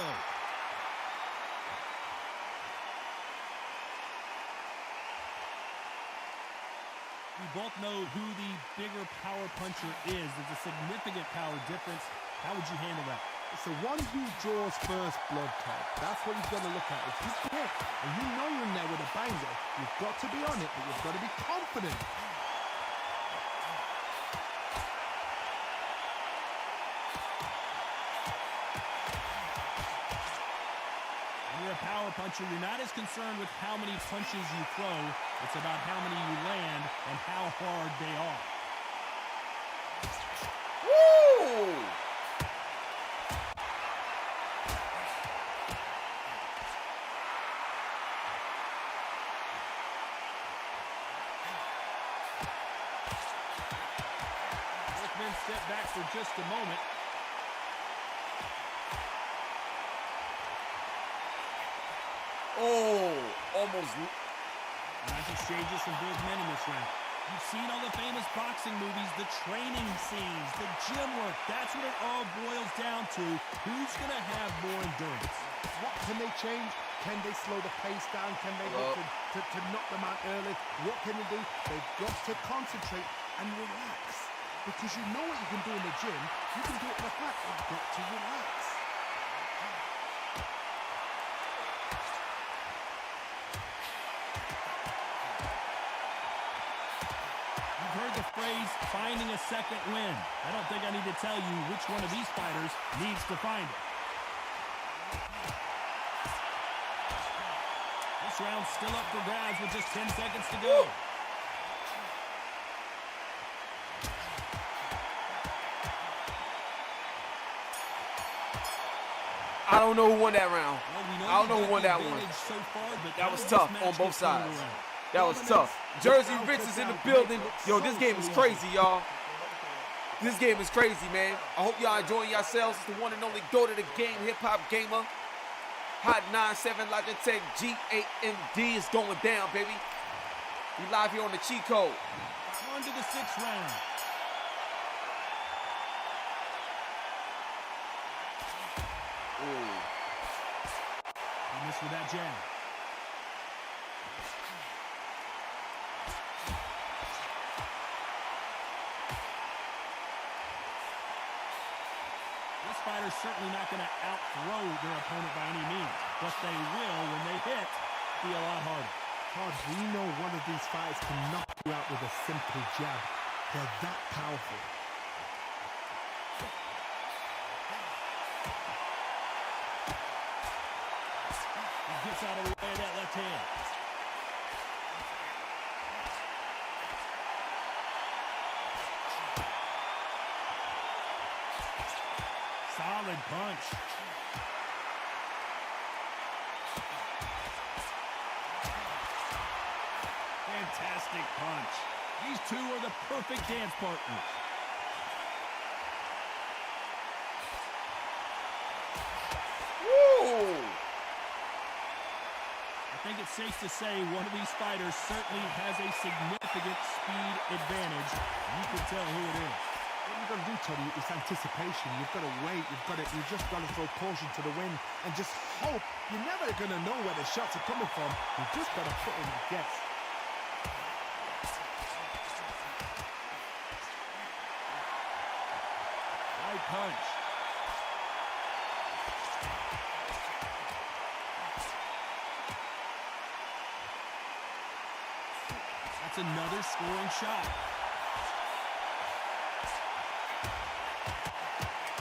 We both know who the bigger power puncher is. There's a significant power difference. How would you handle that? It's the one who draws first blood, Todd. That's what you've got to look at. If you pick and you know you're in there with a banger, you've got to be on it, but you've got to be confident. When you're a power puncher, you're not as concerned with how many punches you throw. It's about how many you land and how hard they are. Woo! Step back for just a moment. Oh, almost. Nice exchanges from both men in this round. You've seen all the famous boxing movies, the training scenes, the gym work. That's what it all boils down to. Who's going to have more endurance? What can they change? Can they slow the pace down? Can they look to knock them out early? What can they do? They've got to concentrate and relax. Because you know what you can do in the gym, you can do it in the flat. You've got to relax. You've heard the phrase, finding a second win. I don't think I need to tell you which one of these fighters needs to find it. This round's still up for grabs with just 10 seconds to go. I don't know who won that round. Well, I don't know who won that one. So far, but That was tough on both sides. That was tough. Jersey Rich is in the building. Yo, this game is crazy, y'all. This game is crazy, man. I hope y'all enjoying yourselves. It's the one and only go to the game, HipHopGamer. Hot 97 Logitech GAMD is going down, baby. We live here on the cheat code. On to the sixth round. Ooh. He missed with that jab. This fighter's certainly not going to outthrow their opponent by any means, but they will, when they hit, be a lot harder. Todd, we know one of these fighters can knock you out with a simple jab. They're that powerful. Gets out of the way of that left hand. Solid punch. Fantastic punch. These two are the perfect dance partners. Woo! I think it's safe to say one of these fighters certainly has a significant speed advantage. You can tell who it is. It you've got to do, Tony, is anticipation. You've got to wait. You just got to throw caution to the wind and just hope. You're never going to know where the shots are coming from. You've just got to put in a guess. Right punch. That's another scoring shot.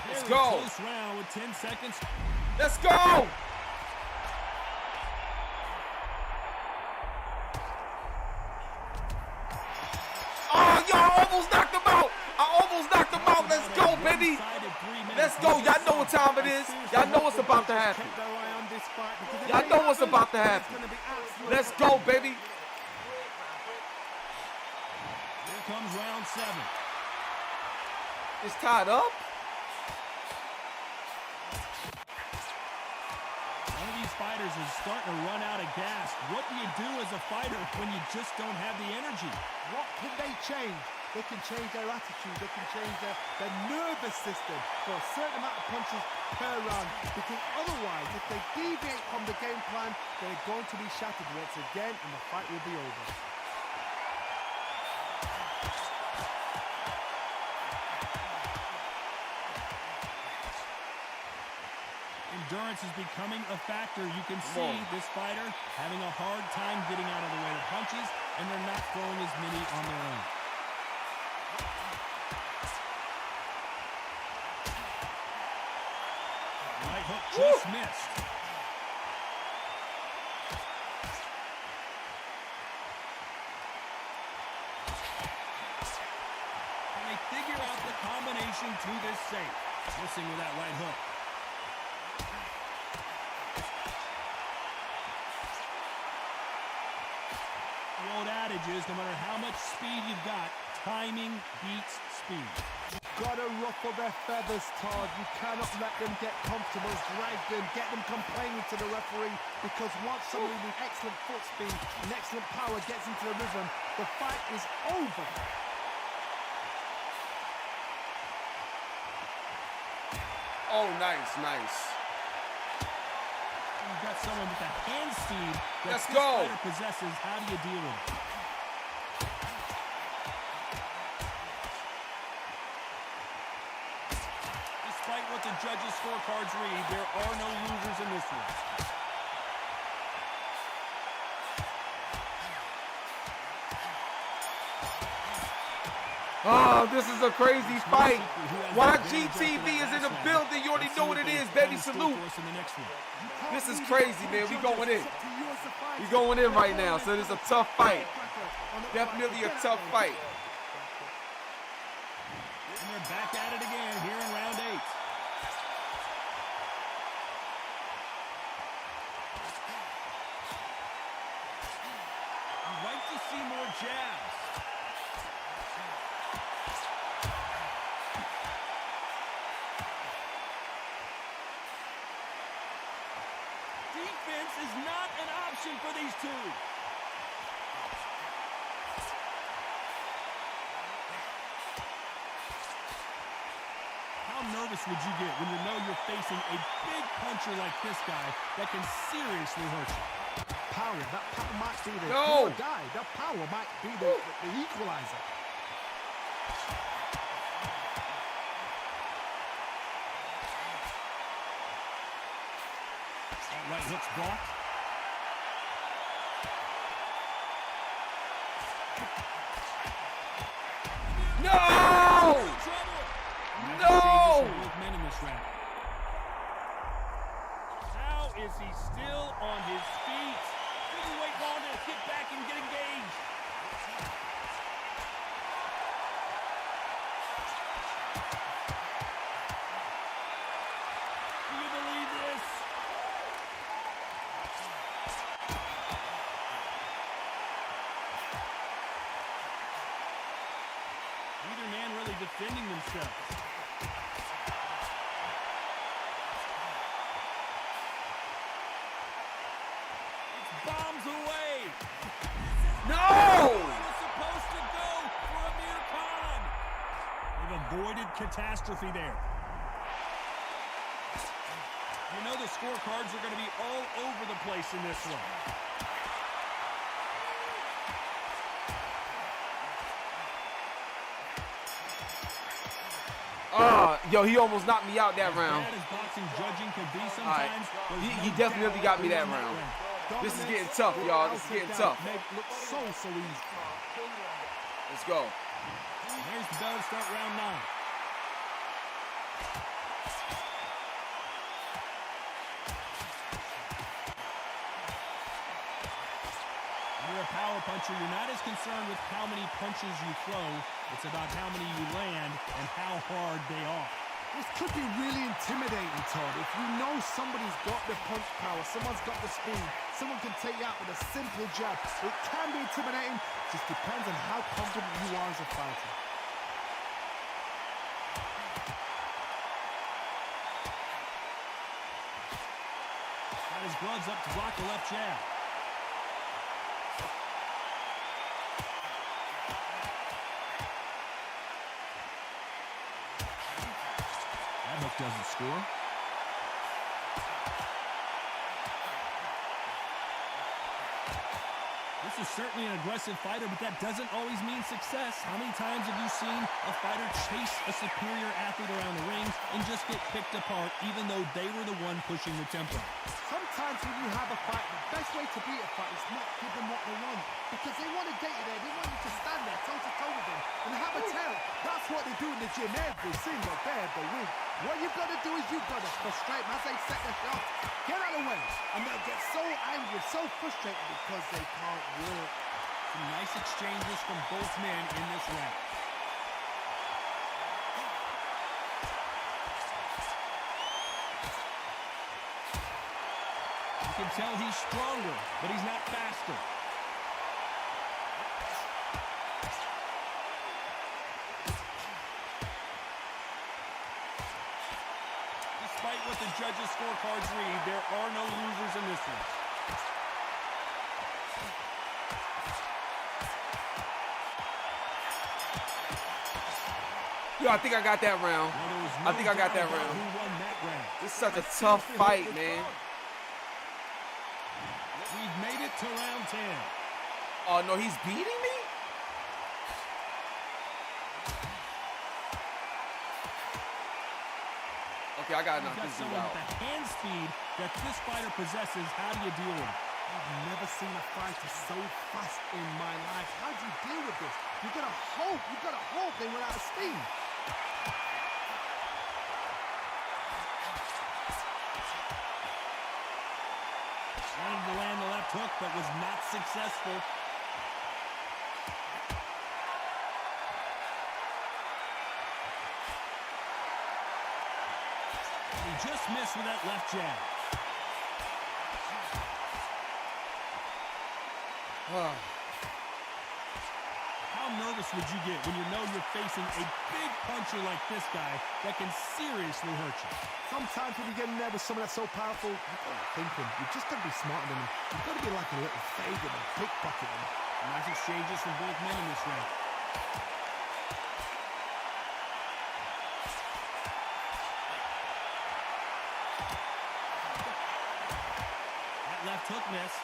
Let's Very go. close round with 10 seconds. Let's go. Oh, y'all almost knocked him out. I almost knocked him out. Let's go, baby. Let's go. Y'all know what time it is. Y'all know what's about to happen. Y'all know what's about to happen. Let's go, baby. Here comes round 7. It's tied up. One of these fighters is starting to run out of gas. What do you do as a fighter when you just don't have the energy? What can they change? They can change their attitude. They can change their nervous system for a certain amount of punches per round. Because otherwise, if they deviate from the game plan, they're going to be shattered once again, and the fight will be over. Endurance is becoming a factor. You can see this fighter having a hard time getting out of the way of punches, and they're not throwing as many on their own. Right hook just missed. Can they figure out the combination to this safe? Missing with that right hook. The old adage is no matter how much speed you've got, timing beats speed. You've got to ruffle their feathers, Todd. You cannot let them get comfortable, drag them, get them complaining to the referee, because once somebody with excellent foot speed and excellent power gets into the rhythm, the fight is over. Oh, nice, nice. You've got someone with a hand speed that Let's this go. fighter possesses. How do you deal with it? Despite what the judges' scorecards read, there are no losers in this one. Oh, this is a crazy fight. YGTV is in the building. You already know what it is, baby. Salute. This is crazy, man. We going in. We going in right now. So it's a tough fight. Definitely a tough fight. And we're back at it again here in round 8. You'd like to see more jabs. Defense is not an option for these two. How nervous would you get when you know you're facing a big puncher like this guy that can seriously hurt you? Power, that power might be the No. do or die. That power might be the equalizer. That right hook's blocked. No! No! Both men in this round. How is he still on his feet? Didn't wait long to get back and get engaged. Do you believe this? Neither man really defending themselves. It's bombs away. No! It was supposed to go for Amir Khan. They've avoided catastrophe there. You know the scorecards are going to be all over the place in this one. Yo, he almost knocked me out that round. Bad as boxing judging can be sometimes, He definitely got me that round. This is getting tough, y'all. This is getting tough. Look so easy. Let's go. Here's the bell to start round 9. You're a power puncher. You're not as concerned with how many punches you throw. It's about how many you land and how hard they are. This could be really intimidating, Todd. If you know somebody's got the punch power, someone's got the speed, someone can take you out with a simple jab. It can be intimidating. Just depends on how confident you are as a fighter. Got his gloves up to block the left jab. That hook doesn't score. This is certainly an aggressive fighter, but that doesn't always mean success. How many times have you seen a fighter chase a superior athlete around the ring and just get picked apart, even though they were the one pushing the tempo? Sometimes when you have a fight, the best way to beat a fight is not give them what they want. Because they want to get you there. They want you to stand there toe-to-toe with them and have a tell. That's what they do in the gym every single day of the week. What you've got to do is you've got to frustrate them as they set their shot. Get out of the way. And they'll get so angry, so frustrated because they can't work. Some nice exchanges from both men in this round. You can tell he's stronger, but he's not faster. Despite what the judges' scorecards read, there are no losers in this one. Yo, I think I got that round. I think I got that round. Who won that round? This is such a tough fight, man. We've made it to round 10. Oh, no, he's beating me? Okay, I got to knock You've got this dude someone out. with the hand speed that this fighter possesses. How do you deal with it? I've never seen a fighter so fast in my life. How do you deal with this? You've got to hope they run out of steam. Wanted to land the left hook, but was not successful. He just missed with that left jab. How nervous would you get when you know you're facing a big puncher like this guy that can seriously hurt you? Sometimes when you get nervous, someone that's so powerful, you've got to think him. You've just got to be smarter than him. You've got to be like a little favour and pickpocket him. Nice exchanges from both men in this round. That left hook missed.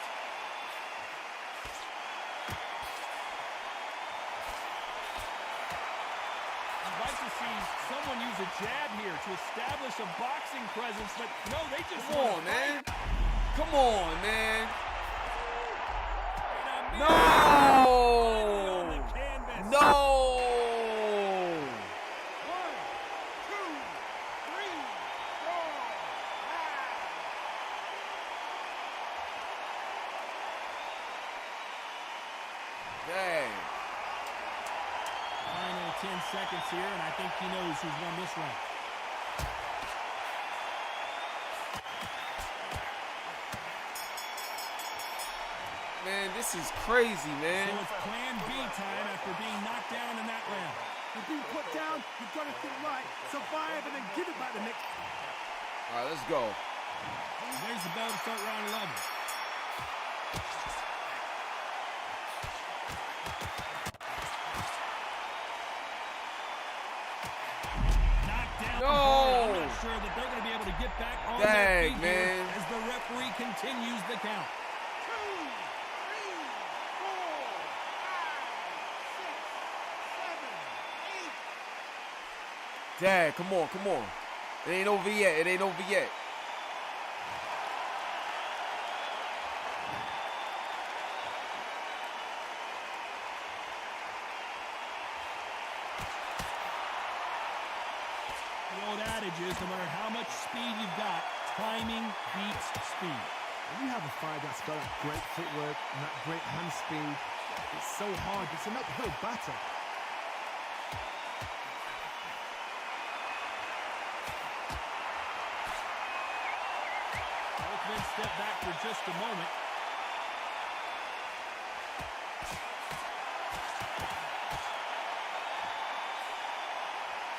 I'd like to see someone use a jab here to establish a boxing presence, but no, they just Come on, man. Come on, man. No! No! 10 seconds here, and I think he knows who's won this round. Man, this is crazy, man. So it's plan B time after being knocked down in that round. You've been put down, you've got to think right, survive, and then give it back the next. All right, let's go. There's the bell to start round 11. on Dang, their feet here man. as the referee continues the count. 2, 3, 4, 5, 6, 7, 8. Dad, come on, come on. It ain't over yet. It ain't over yet. The old adage is no matter how much speed you've got, timing beats speed. When you have a fighter that's got that great footwork and that great hand speed, it's so hard. It's an uphill battle. Both men step back for just a moment.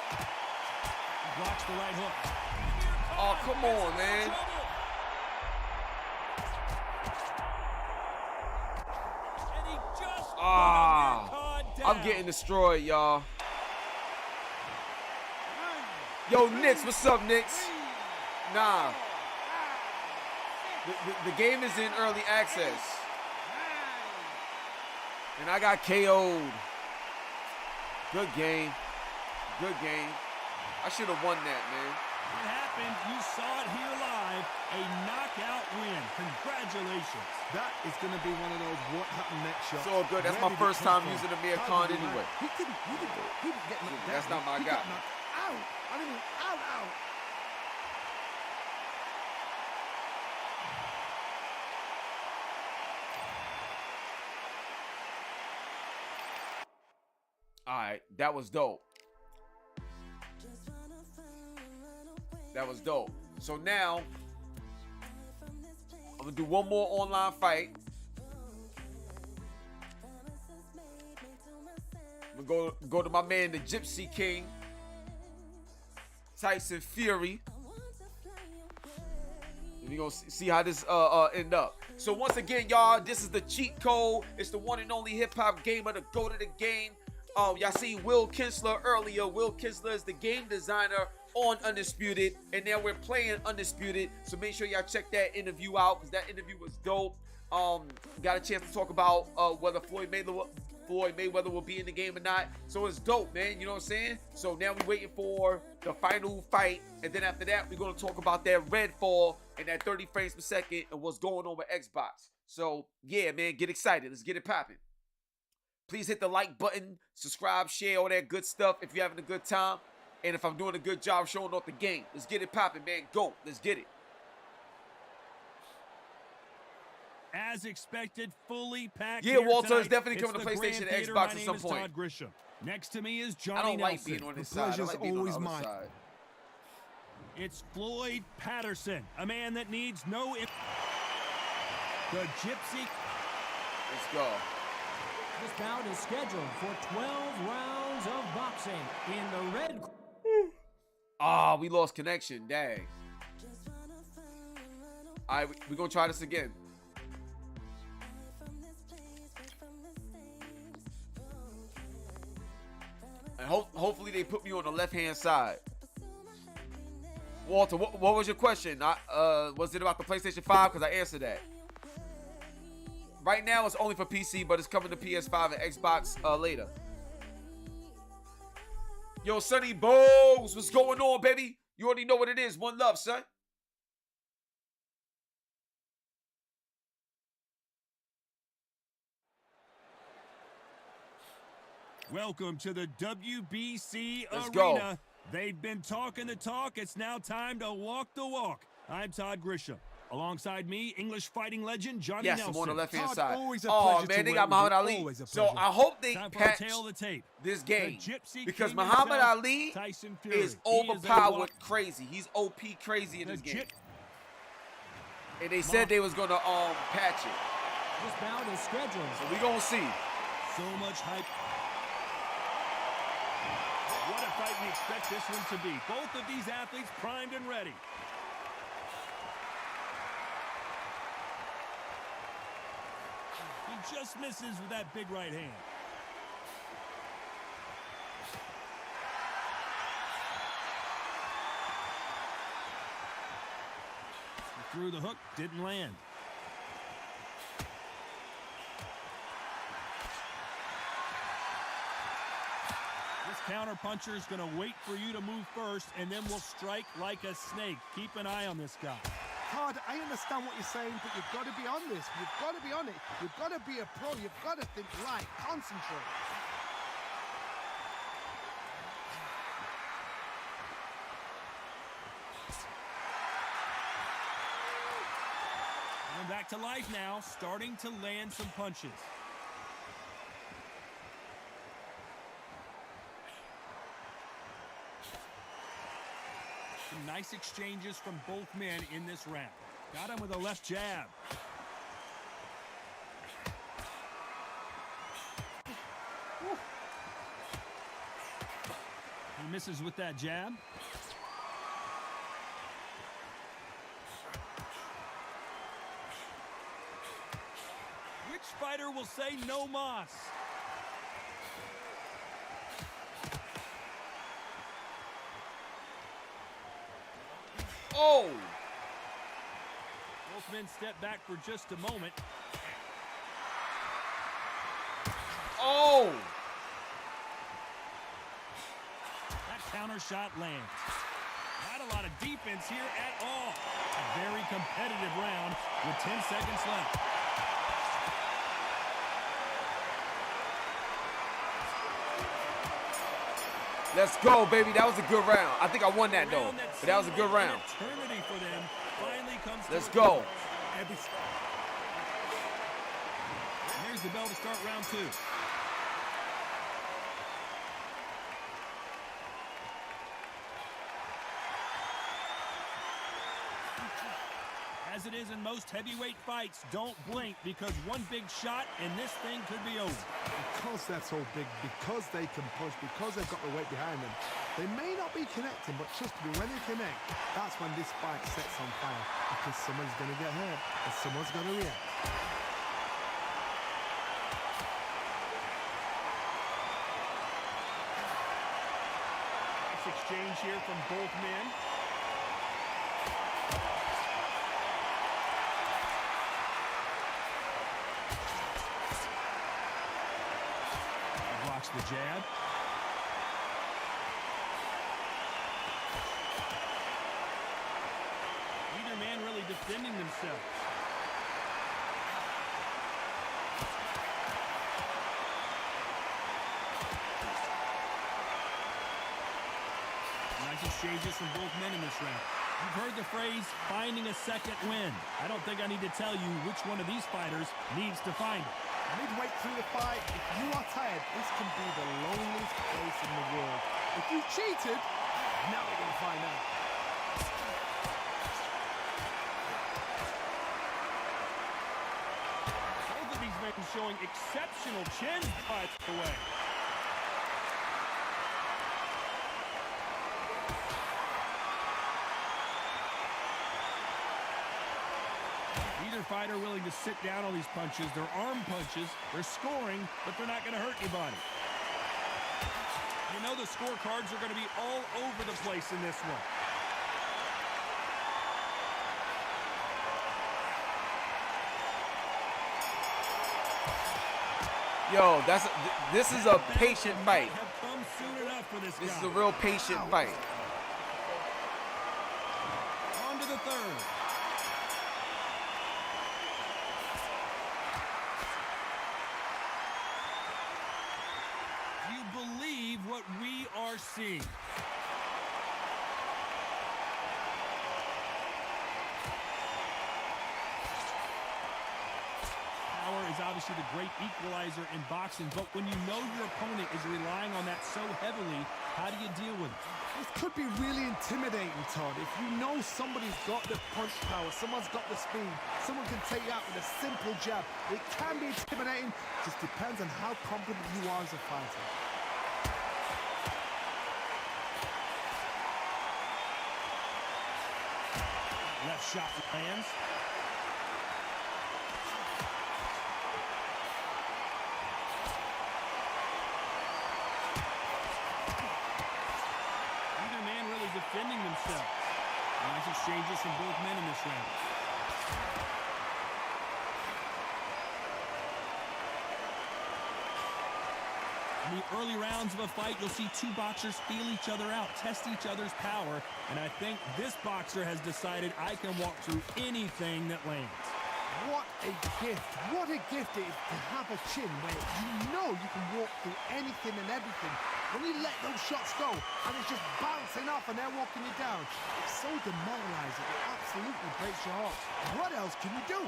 He blocks the right hook. Oh, come on, man. And he just Ah, I'm getting destroyed, y'all. Yo, Knicks, what's up, Knicks? Nah. The game is in early access. And I got KO'd. Good game. Good game. I should have won that, man. It happened. You saw it here live. A knockout win. Congratulations. That is going to be one of those what happened next shots. It's all good. That's Where my did it first come time from? using Amir How Khan did he anyway. land? He didn't get knocked down. That's not my He guy. got knocked out. I mean, out. All right, that was dope. That was dope. So now, I'm gonna do one more online fight. I'm gonna go to my man, the Gypsy King, Tyson Fury. And we're gonna see how this end up. So once again, y'all, this is the cheat code. It's the one and only hip hop gamer to go to the game. Y'all see Will Kinsler earlier. Will Kinsler is the game designer on Undisputed, and now we're playing Undisputed. So make sure y'all check that interview out, because that interview was dope. Got a chance to talk about whether Floyd Mayweather will be in the game or not. So it's dope, man. You know what I'm saying? So now we're waiting for the final fight, and then after that, we're gonna talk about that Redfall and that 30 frames per second and what's going on with Xbox. So yeah, man, get excited. Let's get it popping. Please hit the like button, subscribe, share, all that good stuff if you're having a good time. And if I'm doing a good job showing off the game, let's get it popping, man. Go. Let's get it. As expected, fully packed. Yeah, here Walter, it's tonight. definitely coming to the PlayStation Grand and Theater. Xbox My at name some is point. Todd Grisham. Next to me is Johnny I don't like Nelson. being on this The side. I pleasure's like being on always the other mine. side. It's Floyd Patterson, a man that needs no... The Gypsy... Let's go. This bout is scheduled for 12 rounds of boxing in the red. Ah, we lost connection. Dang. All right, we're going to try this again. And hopefully they put me on the left-hand side. Walter, what was your question? Was it about the PlayStation 5? Because I answered that. Right now, it's only for PC, but it's coming to PS5 and Xbox later. Yo, Sonny Bowes, what's going on, baby? You already know what it is. One love, son. Welcome to the WBC Let's Arena. go. They've been talking the talk. It's now time to walk the walk. I'm Todd Grisham. Alongside me, English fighting legend Johnny Yes, Nelson. I'm on the left-hand Todd, side. always a Oh, pleasure man, to they work got with you. Muhammad Ali. Always a So pleasure. I hope they Time for patch a tail of the tape. this game. The Gypsy Because King Muhammad himself, Ali Tyson Fury. is He a overpowered walk- crazy. He's OP crazy in the this game. Gyp- And they said they was going to patch it. This bout is scheduled. So we going to see. So much hype. What a fight we expect this one to be. Both of these athletes primed and ready. He just misses with that big right hand. through the hook, didn't land. This counter puncher is going to wait for you to move first, and then will strike like a snake. Keep an eye on this guy. Todd, I understand what you're saying, but you've got to be on this. You've got to be on it. You've got to be a pro. You've got to think right. Concentrate. Coming back to life now, starting to land some punches. Some nice exchanges from both men in this round. Got him with a left jab. He misses with that jab. Which fighter will say no mas? Oh! Both men step back for just a moment. Oh! That counter shot lands. Not a lot of defense here at all. A very competitive round with 10 seconds left. Let's go, baby. That was a good round. I think I won that, though. But that was a good round. Eternity for them finally comes to Let's a go. close. And here's the bell to start round two. As it is in most heavyweight fights, don't blink, because one big shot and this thing could be over. Because they're so big, because they can push, because they've got the weight behind them, they may not be connecting, but trust me, when they connect, that's when this fight sets on fire, because someone's going to get hurt and someone's going to react. Nice exchange here from both men. Blocks the jab. Neither man really defending themselves. Nice exchanges from both men in this round. You've heard the phrase, finding a second win. I don't think I need to tell you which one of these fighters needs to find it. Midway through the fight, if you are tired, this can be the loneliest place in the world. If you cheated, now we're going to find out. Both of these men showing exceptional chin, by the way. Neither fighter willing to sit down on these punches. They're arm punches. They're scoring, but they're not going to hurt anybody. You know the scorecards are going to be all over the place in this one. Yo, this is a patient fight. Have come soon enough for this This guy. is a real patient fight. On to the third. Do you believe what we are seeing? Power is obviously the great equalizer in boxing, but when you know your opponent is relying on that so heavily, how do you deal with it? This could be really intimidating, Todd. If you know somebody's got the punch power, someone's got the speed, someone can take you out with a simple jab. It can be intimidating. Just depends on how confident you are as a fighter. Left shot lands. Neither man really defending themselves. Nice exchanges from both men in this round. In the early rounds of a fight, you'll see two boxers feel each other out, test each other's power, and I think this boxer has decided I can walk through anything that lands. What a gift. What a gift it is to have a chin where you know you can walk through anything and everything. When you let those shots go and it's just bouncing off and they're walking you down, it's so demoralizing. It absolutely breaks your heart. What else can you do?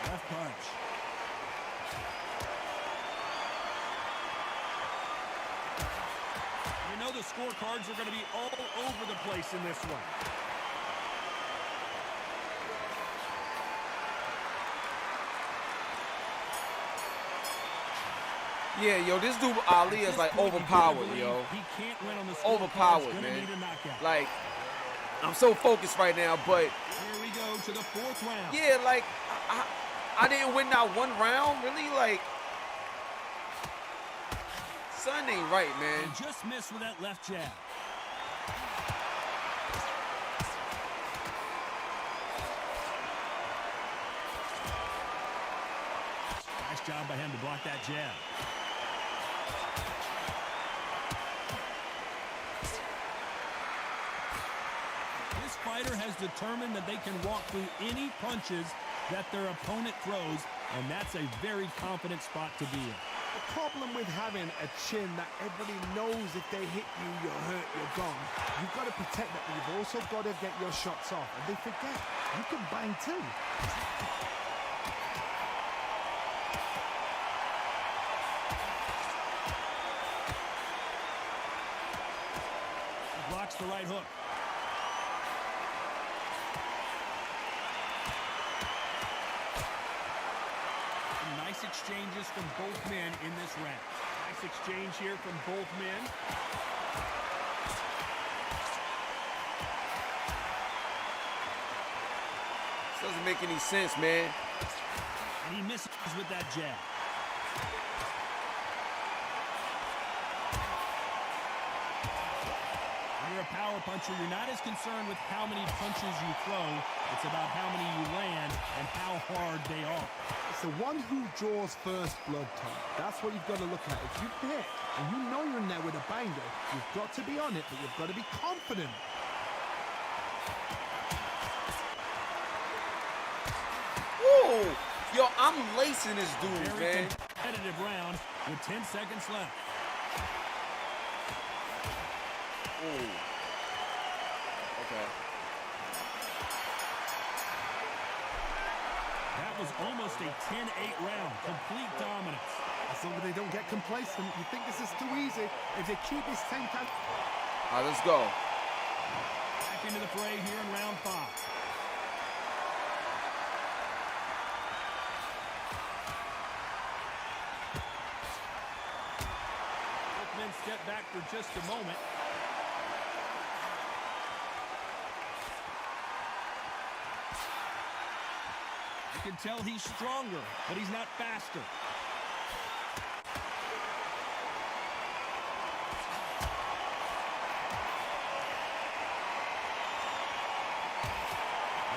Left punch. You know the scorecards are going to be all over the place in this one. Yeah, yo, this dude Ali is like overpowered, yo. He can't win on the Overpowered, man. Like, I'm so focused right now, but here we go to the fourth round. yeah, like I didn't win not one round, really. Like, son ain't right, man. And just missed with that left jab. Nice job by him to block that jab. This fighter has determined that they can walk through any punches that their opponent throws, and that's a very confident spot to be in. The problem with having a chin that everybody knows if they hit you, you're hurt, you're gone. You've got to protect that, but you've also got to get your shots off. And they forget, you can bang too. Blocks the right hook. Nice exchanges from both men in this round. Nice exchange here from both men. This doesn't make any sense, man. And he misses with that jab. When you're a power puncher, you're not as concerned with how many punches you throw. It's about how many you land and how hard they are. It's the one who draws first blood, Tom. That's what you've got to look at. If you hit and you know you're in there with a banger, you've got to be on it, but you've got to be confident. Woo! Yo, I'm lacing this dude, Very man. competitive round with 10 seconds left. Ooh. Okay. That was almost a 10-8 round. Complete dominance. As long as they don't get complacent, you think this is too easy. If they keep this same time. All right, let's go. Back into the fray here in round 5. Both men step back for just a moment. You can tell he's stronger, but he's not faster.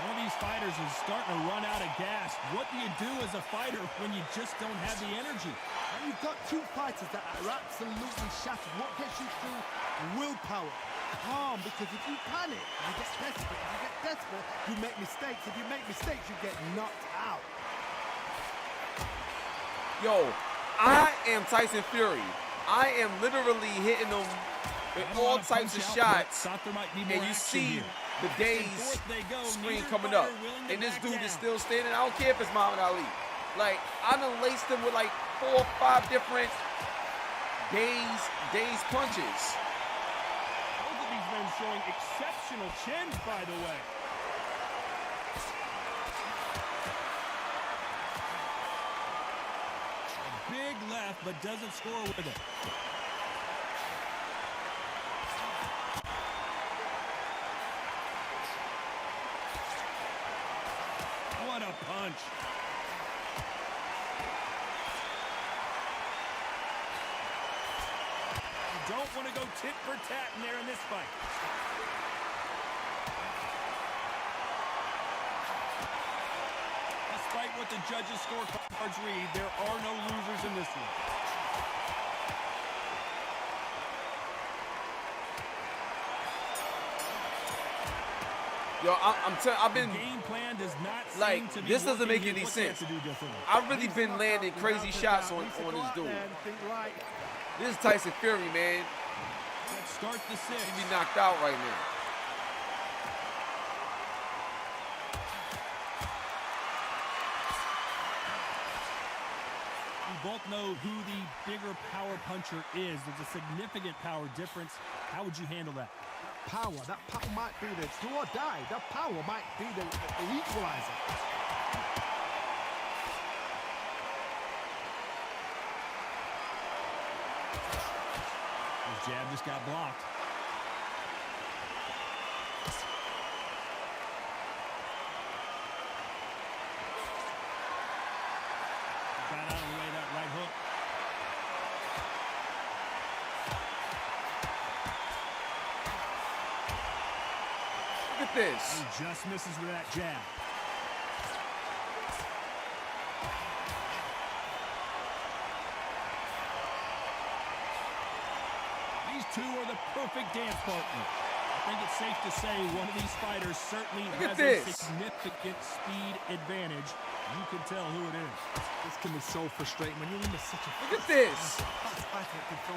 One of these fighters is starting to run out of gas. What do you do as a fighter when you just don't have the energy? And you've got two fighters that are absolutely shattered. What gets you through? Willpower. Calm, because if you panic, you get desperate. If you get desperate, you make mistakes. If you make mistakes, you get knocked out. Yo, I am Tyson Fury. I am literally hitting them with all types of shots. And you see the days screen coming up. And this dude is still standing. I don't care if it's Muhammad Ali. Like, I done laced him with like 4 or 5 different days punches. Both of these men showing exceptional chins, by the way. A big left, but doesn't score with it. What a punch. don't want to go tit for tat in there in this fight. Despite what the judges' scorecards read, there are no losers in this one. Yo, I've been Game plan does not like, seem to be this doesn't make working. any What's he have sense. to do differently? I've really been landing crazy shots on this dude. This is Tyson Fury, man. Let's start the sixth. He be knocked out right now. We both know who the bigger power puncher is. There's a significant power difference. How would you handle that? That power might be the do or die. That power might be the equalizer. His jab just got blocked. Got out of the way that right hook. Look at this. He just misses with that jab. These two are the perfect dance partner. I think it's safe to say one of these fighters certainly has a significant speed advantage. You can tell who it is. This can be so frustrating when you're in such a... Look at this.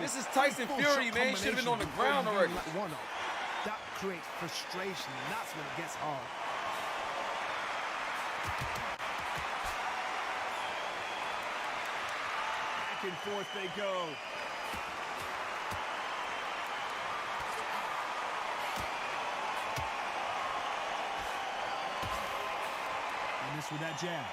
This is Tyson Fury, man. He should have been on the ground already. That creates frustration, and that's when it gets hard. Back and forth they go. And this with that jab.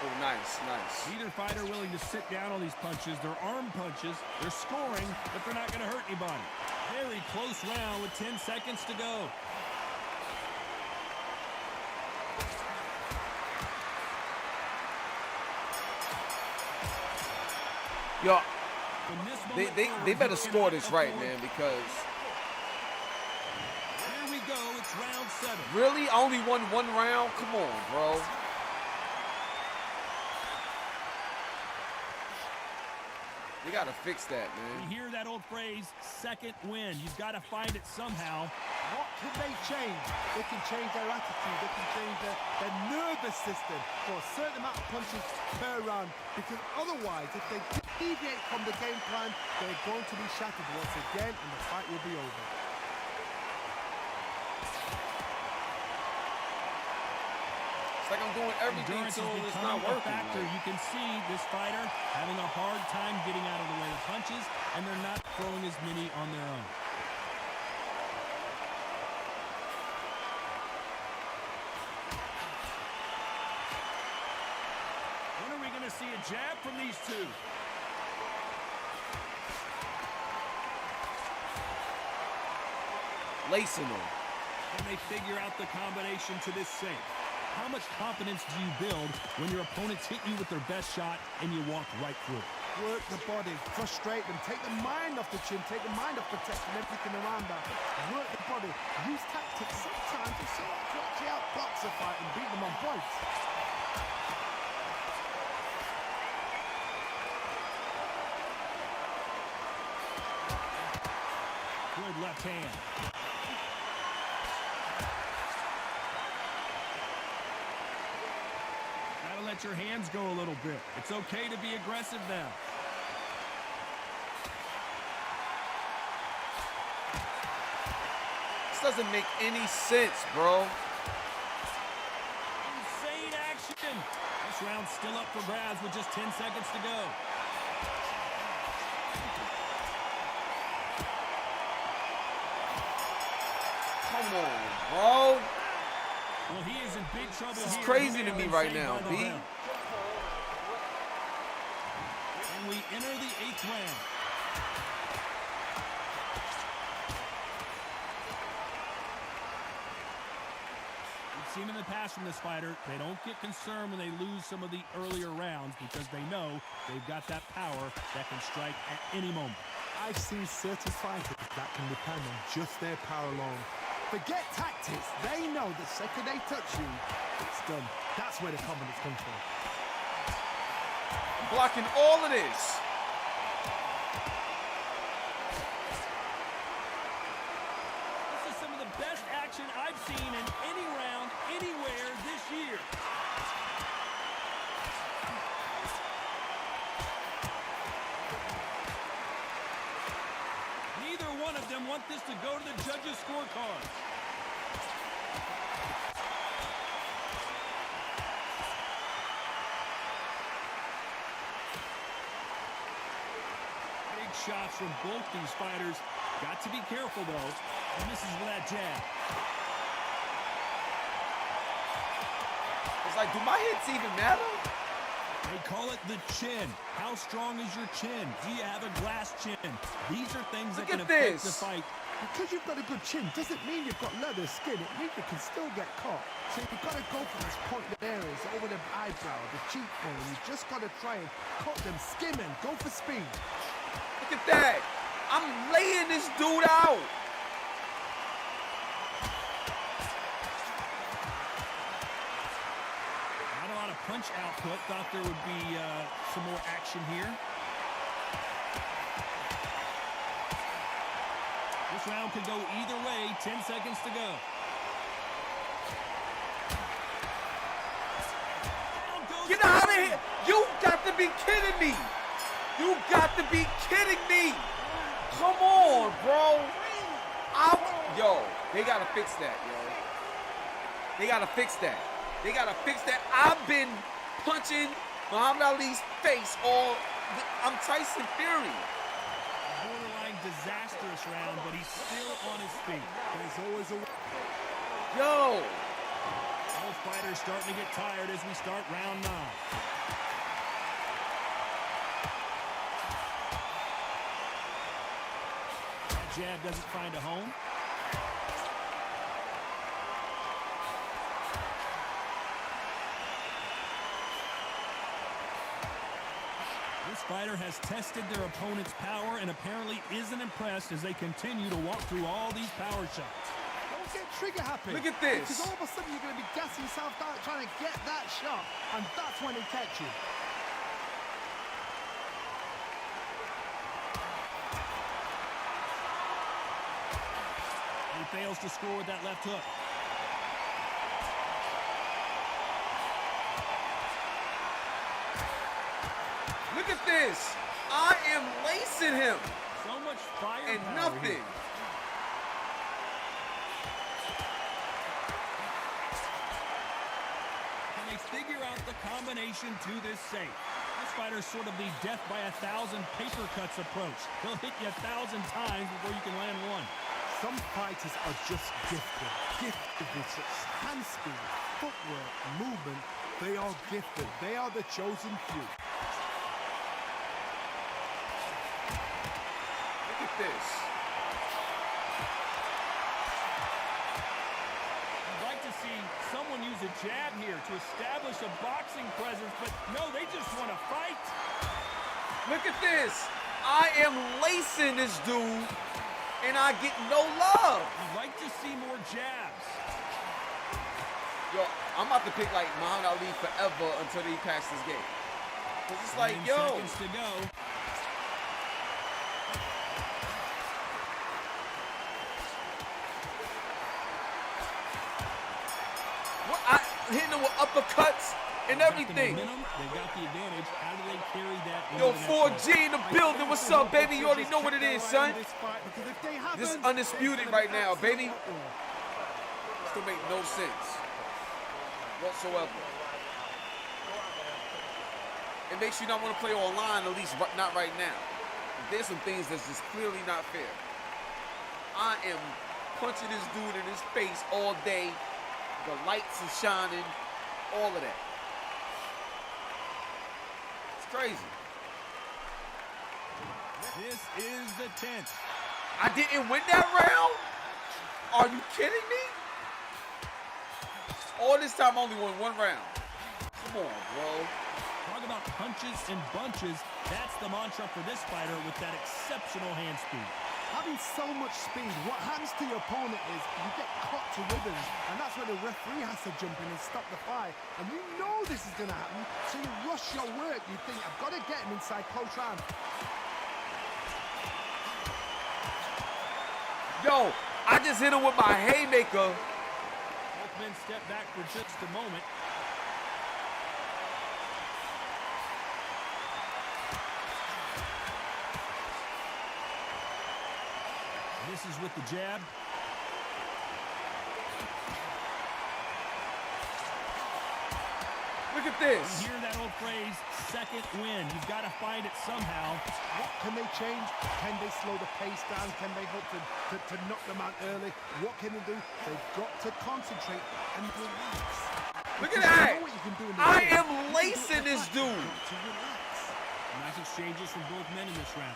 Oh, nice, nice. Neither fighter willing to sit down on these punches. They're arm punches. They're scoring, but they're not going to hurt anybody. Very close round with 10 seconds to go. Yo, they better score this right, man, because... Here we go. It's round 7. Really? I only won one round? Come on, bro. We gotta fix that, man. You hear that old phrase, second win. You've got to find it somehow. What can they change? They can change their attitude. They can change their nervous system for a certain amount of punches per round. Because otherwise, if they deviate from the game plan, they're going to be shattered once again, and the fight will be over. It's like I'm doing everything Endurance so is it's becoming not a working. factor. You can see this fighter having a hard time getting out of the way of punches, and they're not throwing as many on their own. When are we going to see a jab from these two? Lacing them. Can they figure out the combination to this safe? How much confidence do you build when your opponents hit you with their best shot and you walk right through it? Work the body, frustrate them, take the mind off the chin, take the mind off protecting everything around that. Work the body, use tactics sometimes to actually outbox a fight and beat them on points. Good left hand. Gotta let your hands go a little bit. It's okay to be aggressive now. This doesn't make any sense, bro. Insane action. This round's still up for grabs with just 10 seconds to go. Come on, bro. Well, he is in big trouble. This is here. crazy to me right Saved now, by the B. bell. And we enter the 8th round. seen in the past from this fighter, they don't get concerned when they lose some of the earlier rounds because they know they've got that power that can strike at any moment. I've seen certain fighters that can depend on just their power alone. Forget tactics. They know the second they touch you, it's done. That's where the confidence comes from. Blocking all of this. This is some of the best action I've seen in any round, anywhere this year. Neither one of them want this to go to the judges' scorecard. Big shots from both these fighters. Got to be careful, though. He misses with that jab. It's like, do my hits even matter? They call it the chin. How strong is your chin? Do you have a glass chin? These are things that Look can at affect this. the fight. Because you've got a good chin doesn't mean you've got leather skin. It means you can still get caught. So you've got to go for these pointed areas over the eyebrow, the cheekbone. You've just got to try and cut them, skim them, go for speed. Look at that. I'm laying this dude out. Not a lot of punch output. Thought there would be some more action here. This round could go either way. 10 seconds to go. Down goes Get out of here. You got to be kidding me. You got to be kidding me. Come on, bro. Yo, they got to fix that, yo. They got to fix that. They got to fix that. I've been punching Muhammad Ali's face I'm Tyson Fury. Borderline disastrous round, but he's still on his feet. There's always a... Yo. Both fighters starting to get tired as we start round 9. That jab doesn't find a home. This fighter has tested their opponent's power and apparently isn't impressed as they continue to walk through all these power shots. Don't get trigger happy. Look at this. Because all of a sudden you're going to be gassing yourself out trying to get that shot. And that's when they catch you. He fails to score with that left hook. Look at this. I am lacing him. So much fire And power nothing. here. Can they figure out the combination to this safe? This fighter's sort of the death by 1,000 paper cuts approach. He'll hit you 1,000 times before you can land one. Some fighters are just gifted. Gifted with such hand speed, footwork, movement. They are gifted. They are the chosen few. Look at this. I'd like to see someone use a jab here to establish a boxing presence, but no, they just want to fight. Look at this. I am lacing this dude, and I get no love. I'd like to see more jabs. Yo, I'm about to pick like Muhammad Ali forever until he passes this game. Cause it's like, 9 yo, seconds to go. hitting him with uppercuts and everything. They got the advantage. How do they carry that? Yo, 4G in the building. What's up, baby? You already know what it is, son. This is undisputed right now, baby. Still make no sense whatsoever. It makes you not want to play online, at least not right now. There's some things that's just clearly not fair. I am punching this dude in his face all day. The lights are shining, all of that. It's crazy. This is the 10th. I didn't win that round? Are you kidding me? All this time, I only won 1 round. Come on, bro. Talk about punches and bunches. That's the mantra for this fighter with that exceptional hand speed. Having so much speed, what happens to your opponent is you get caught to ribbons, and that's where the referee has to jump in and stop the fight. And you know this is going to happen, so you rush your work. You think, I've got to get him inside close round. Yo, I just hit him with my haymaker. Both men step back for just a moment. This is with the jab. Look at this. You hear that old phrase, second win. You've got to find it somehow. What can they change? Can they slow the pace down? Can they hope to knock them out early? What can they do? They've got to concentrate and relax. Look at that. You know what you can do in the I ring. am lacing this dude. To relax. Nice exchanges from both men in this round.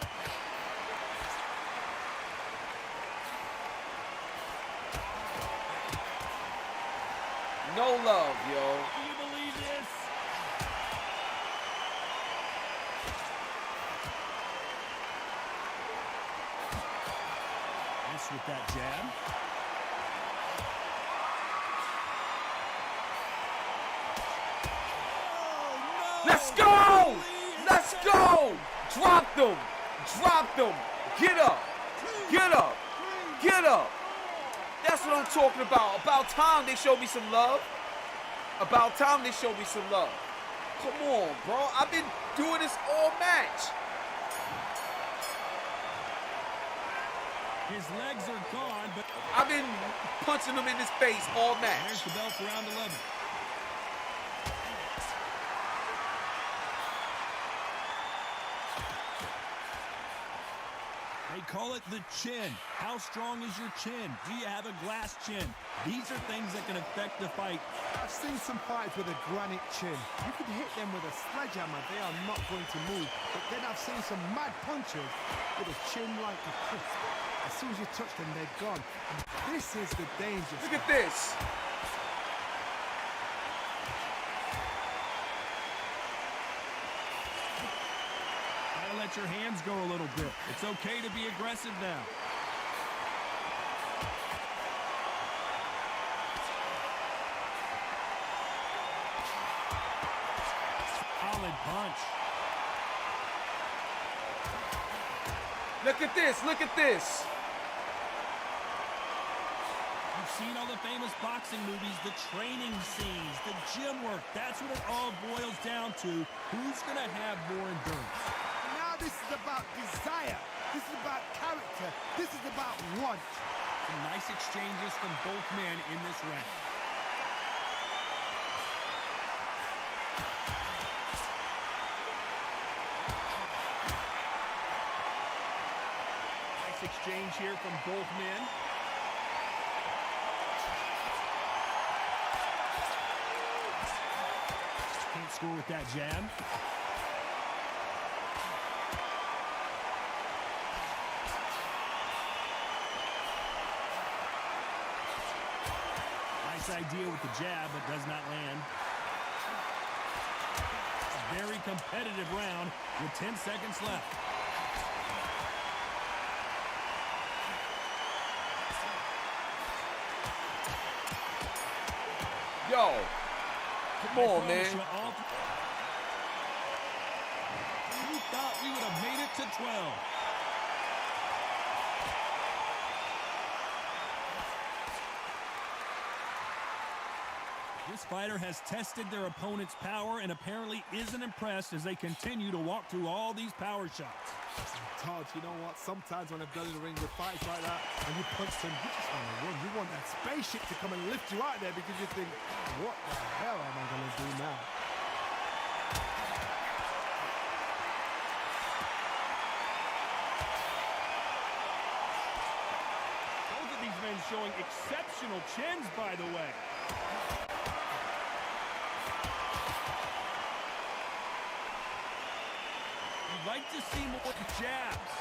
No love, yo. Do you believe this? Nice with that jab. Let's go! Let's go! Drop them! Drop them! Get up! Get up! Get up! That's what I'm talking about. About time they showed me some love. About time they showed me some love. Come on, bro. I've been doing this all match. His legs are gone, but I've been punching him in his face all match. there's the bell for round 11. They call it the chin. How strong is your chin? Do you have a glass chin? These are things that can affect the fight. I've seen some fights with a granite chin. You could hit them with a sledgehammer, they are not going to move. But then I've seen some mad punchers with a chin like a crisp. As soon as you touch them, they're gone. And this is the danger. Look at this. Gotta let your hands go a little bit. It's okay to be aggressive now. Solid punch. Look at this. Look at this. You've seen all the famous boxing movies, the training scenes, the gym work. That's what it all boils down to. Who's going to have more endurance? Now this is about desire. This is about character. This is about want. Some nice exchanges from both men in this round. Nice exchange here from both men. Can't score with that jab. Nice idea with the jab, but does not land. A very competitive round with 10 seconds left. Yo. Come on, man. We thought we would have made it to 12. This fighter has tested their opponent's power and apparently isn't impressed as they continue to walk through all these power shots. Todd, you know what? Sometimes when I've done in the ring with fights like that, and you punch them, you just want to run. You want that spaceship to come and lift you out there because you think, what the hell am I going to do now? Both of these men showing exceptional chins, by the way. You'd like to see more jabs.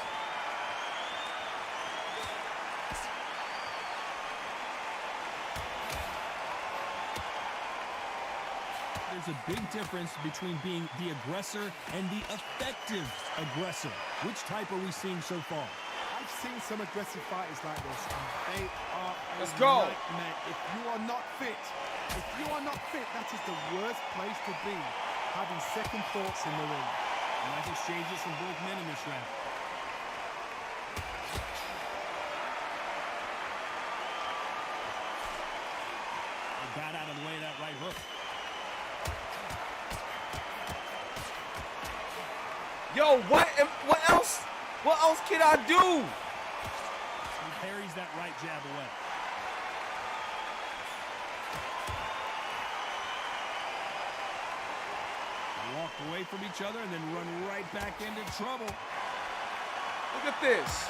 There's a big difference between being the aggressor and the effective aggressor. Which type are we seeing so far? I've seen some aggressive fighters like this, and they are a Let's go. nightmare. If you are not fit, that is the worst place to be, having second thoughts in the ring. Nice exchanges from both men in this round. They got out of the way of that right hook. Yo, what else? What else can I do? He parries that right jab away. They walk away from each other and then run right back into trouble. Look at this.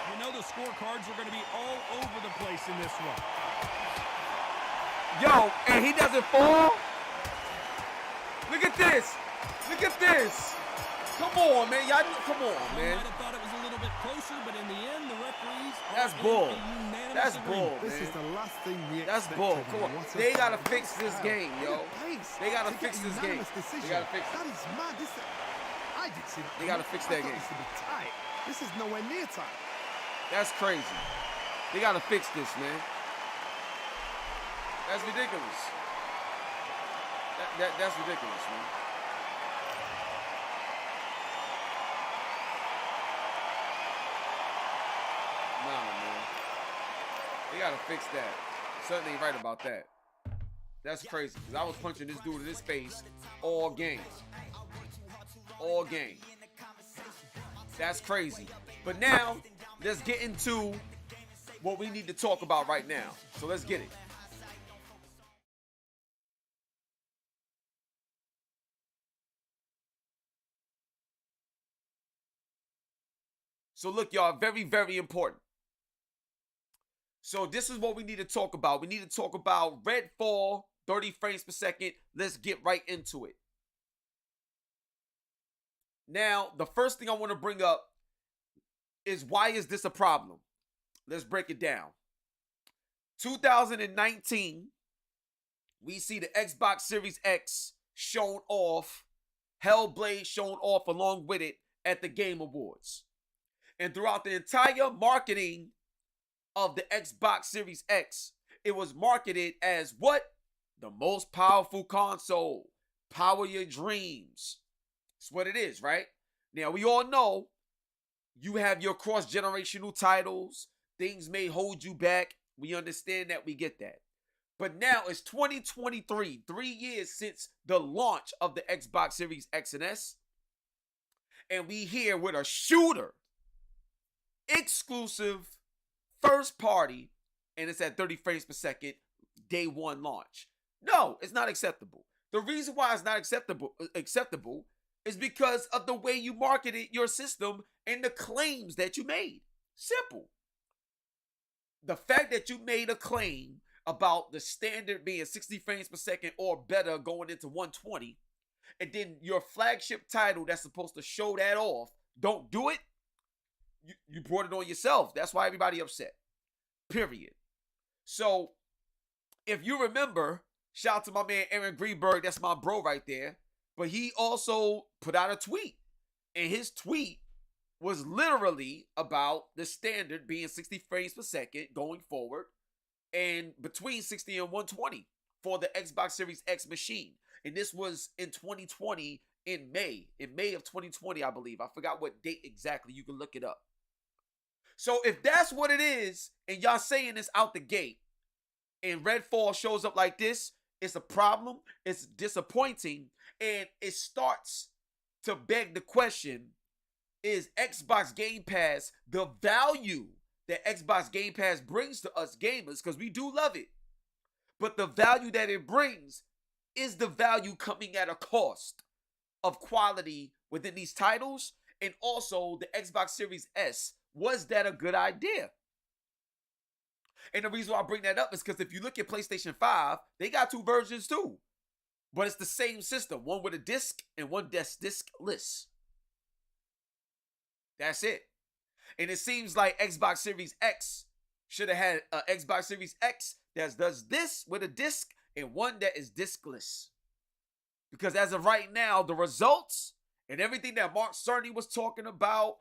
You know the scorecards are going to be all over the place in this one. Yo, and he doesn't fall. Look at this. Look at this. Come on, man. Y'all, come on, man. Might have thought it was a little bit closer, but in the end, the referees That's are bull. in a unanimous That's agreement. bull, This man. is the last thing we That's expected. bull. Come on. What a They gotta fight. fix this Wow. game, yo. What a pace They gotta to fix get this a game. unanimous decision. They gotta fix it. That is mad. I did see that. They gotta fix that I thought game. This would be tight. This is nowhere near tight. That's crazy. They gotta fix this, man. That's ridiculous. That's ridiculous, man. Nah, man. They gotta fix that. Something ain't right about that. That's crazy. Cause I was punching this dude in his face all game. All game. That's crazy. But now, let's get into what we need to talk about right now. So let's get it. So look, y'all, very, very important. So this is what we need to talk about. We need to talk about Redfall, 30 frames per second. Let's get right into it. Now, the first thing I want to bring up is why is this a problem? Let's break it down. 2019, we see the Xbox Series X shown off, Hellblade shown off along with it at the Game Awards. And throughout the entire marketing of the Xbox Series X, it was marketed as what? The most powerful console. Power your dreams. That's what it is, right? Now, we all know you have your cross-generational titles. Things may hold you back. We understand that. We get that. But now it's 2023, 3 years since the launch of the Xbox Series X and S. And we here with a shooter. Exclusive, first party, and it's at 30 frames per second, day one launch. No, it's not acceptable. The reason why it's not acceptable is because of the way you marketed your system and the claims that you made. Simple. The fact that you made a claim about the standard being 60 frames per second or better going into 120, and then your flagship title that's supposed to show that off, don't do it, you brought it on yourself. That's why everybody upset. Period. So, if you remember, shout out to my man Aaron Greenberg, that's my bro right there, but he also put out a tweet, and his tweet was literally about the standard being 60 frames per second going forward, and between 60 and 120 for the Xbox Series X machine. And this was in 2020 in May of 2020, I believe. I forgot what date exactly. You can look it up. So if that's what it is, and y'all saying this out the gate, and Redfall shows up like this, it's a problem, it's disappointing, and it starts to beg the question, is Xbox Game Pass the value that Xbox Game Pass brings to us gamers? Because we do love it. But the value that it brings is the value coming at a cost of quality within these titles, and also the Xbox Series S. Was that a good idea? And the reason why I bring that up is because if you look at PlayStation 5, they got two versions too. But it's the same system. One with a disc and one that's discless. That's it. And it seems like Xbox Series X should have had an Xbox Series X that does this with a disc and one that is diskless. Because as of right now, the results and everything that Mark Cerny was talking about,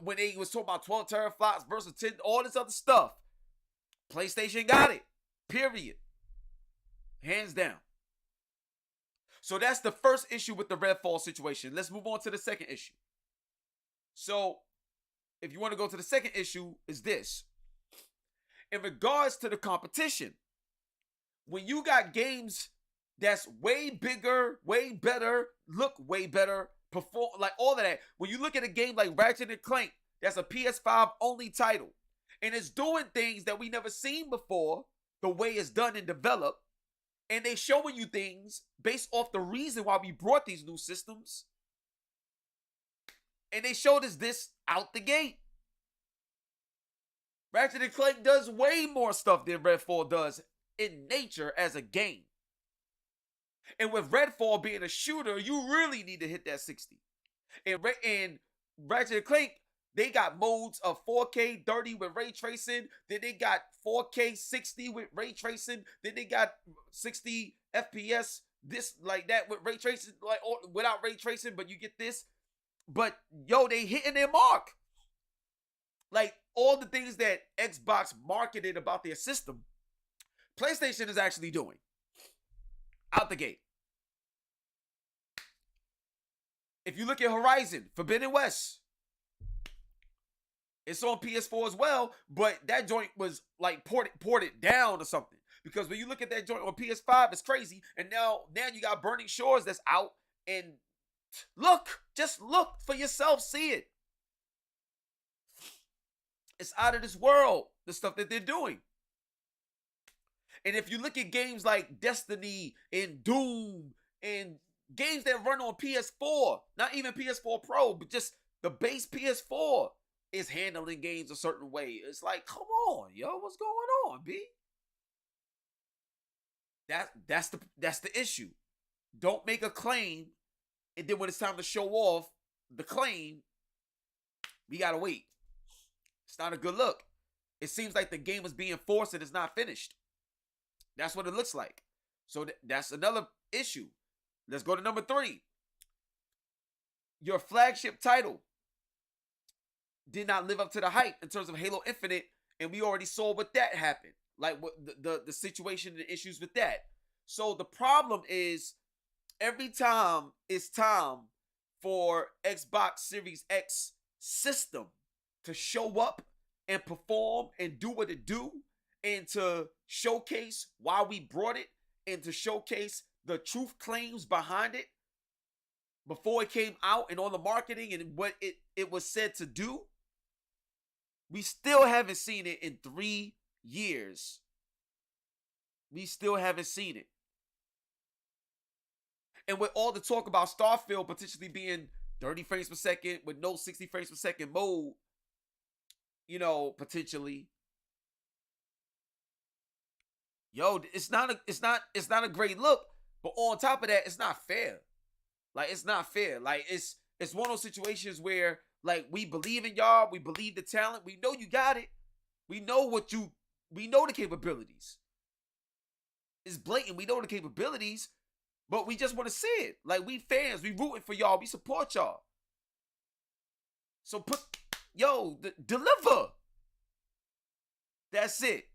when he was talking about 12 teraflops versus 10, all this other stuff, PlayStation got it. Period. Hands down. So that's the first issue with the Redfall situation. Let's move on to the second issue. So, if you want to go to the second issue, is this. In regards to the competition, when you got games that's way bigger, way better, look way better, perform, like all of that. When you look at a game like Ratchet and Clank, that's a PS5 only title, and it's doing things that we never seen before, the way it's done and developed, and they showing you things based off the reason why we brought these new systems, and they showed us this out the gate. Ratchet and Clank does way more stuff than Redfall does in nature as a game. And with Redfall being a shooter, you really need to hit that 60. And Ratchet and Clank, they got modes of 4K 30 with ray tracing. Then they got 4K 60 with ray tracing. Then they got 60 FPS, this like that with ray tracing, like without ray tracing, but you get this. But yo, they hitting their mark. Like all the things that Xbox marketed about their system, PlayStation is actually doing out the gate. If you look at Horizon, Forbidden West, it's on PS4 as well, but that joint was like ported down or something. Because when you look at that joint on PS5, it's crazy. And now you got Burning Shores that's out. And just look for yourself, see it. It's out of this world, the stuff that they're doing. And if you look at games like Destiny and Doom and games that run on PS4, not even PS4 Pro, but just the base PS4 is handling games a certain way. It's like, come on, yo, what's going on, B? That's the issue. Don't make a claim, and then when it's time to show off the claim, we gotta wait. It's not a good look. It seems like the game is being forced and it's not finished. That's what it looks like. So that's another issue. Let's go to number 3. Your flagship title did not live up to the hype in terms of Halo Infinite, and we already saw what that happened. Like what the situation and issues with that. So the problem is every time it's time for Xbox Series X system to show up and perform and do what it do, and to showcase why we brought it, and to showcase the truth claims behind it before it came out and on the marketing and what it was said to do, we still haven't seen it in 3 years. We still haven't seen it. And with all the talk about Starfield potentially being 30 frames per second with no 60 frames per second mode, you know, potentially, yo, it's not a great look. But on top of that, it's not fair. Like, it's not fair. Like, it's one of those situations where, like, we believe in y'all. We believe the talent. We know you got it. We know the capabilities. It's blatant. We know the capabilities, but we just want to see it. Like, we fans. We rooting for y'all. We support y'all. So deliver. That's it.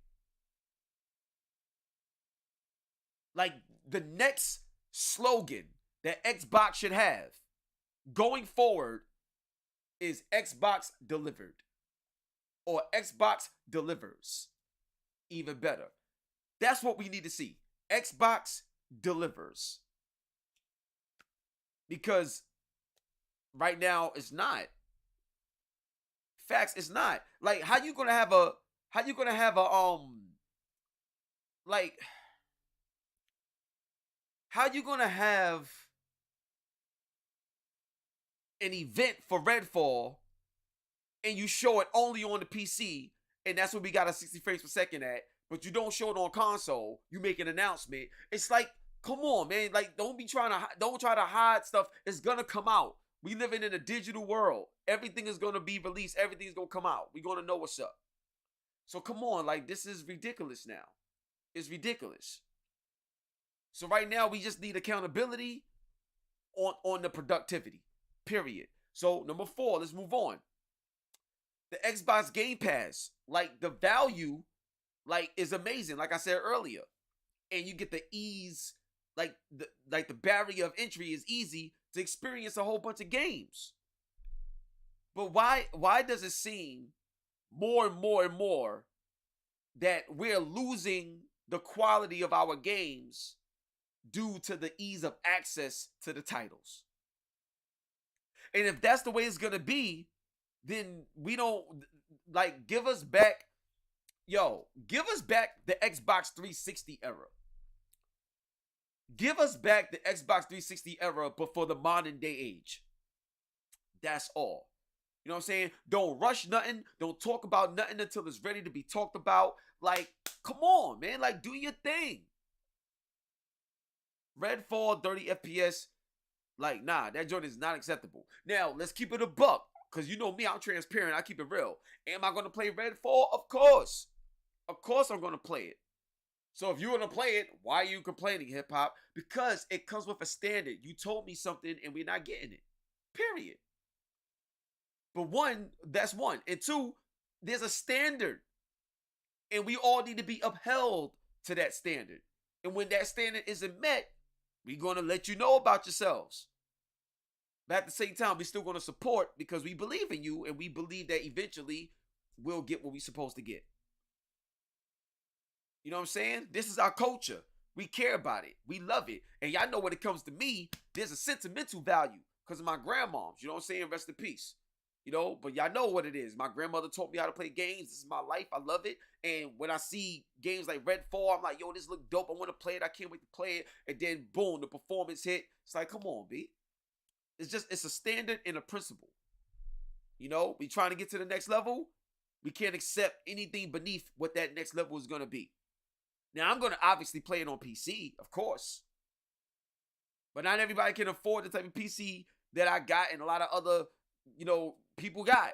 Like, the next slogan that Xbox should have going forward is Xbox delivered, or Xbox delivers. Even better. That's what we need to see. Xbox delivers. Because right now it's not. Facts, it's not. Like, how you gonna have a an event for Redfall and you show it only on the PC, and that's what we got a 60 frames per second at, but you don't show it on console, you make an announcement. It's like, come on, man. Like, don't try to hide stuff. It's gonna come out. We living in a digital world. Everything is gonna be released. Everything's gonna come out. We're gonna know what's up. So come on, like, this is ridiculous now. It's ridiculous. So right now we just need accountability on the productivity, period. So number 4, let's move on. The Xbox Game Pass, like the value, like is amazing. Like I said earlier, and you get the ease, like the barrier of entry is easy to experience a whole bunch of games. But why does it seem more and more and more that we're losing the quality of our games due to the ease of access to the titles? And if that's the way it's gonna be, then we don't, like, give us back the Xbox 360 era. Give us back the Xbox 360 era, but for the modern day age. That's all. You know what I'm saying? Don't rush nothing. Don't talk about nothing until it's ready to be talked about. Like, come on, man. Like, do your thing. Redfall 30 FPS. Like, nah, that joint is not acceptable. Now, let's keep it a buck. Because you know me, I'm transparent. I keep it real. Am I going to play Redfall? Of course. Of course I'm going to play it. So if you're going to play it, why are you complaining, hip hop? Because it comes with a standard. You told me something and we're not getting it. Period. But one, that's one. And two, there's a standard. And we all need to be upheld to that standard. And when that standard isn't met, we're going to let you know about yourselves. But at the same time, we're still going to support because we believe in you and we believe that eventually we'll get what we're supposed to get. You know what I'm saying? This is our culture. We care about it. We love it. And y'all know when it comes to me, there's a sentimental value because of my grandmoms. You know what I'm saying? Rest in peace. You know, but y'all know what it is. My grandmother taught me how to play games. This is my life. I love it. And when I see games like Redfall, I'm like, yo, this look dope. I want to play it. I can't wait to play it. And then boom, the performance hit. It's like, come on, B. It's a standard and a principle. You know, we trying to get to the next level. We can't accept anything beneath what that next level is going to be. Now, I'm going to obviously play it on PC, of course. But not everybody can afford the type of PC that I got and a lot of other, you know, people got.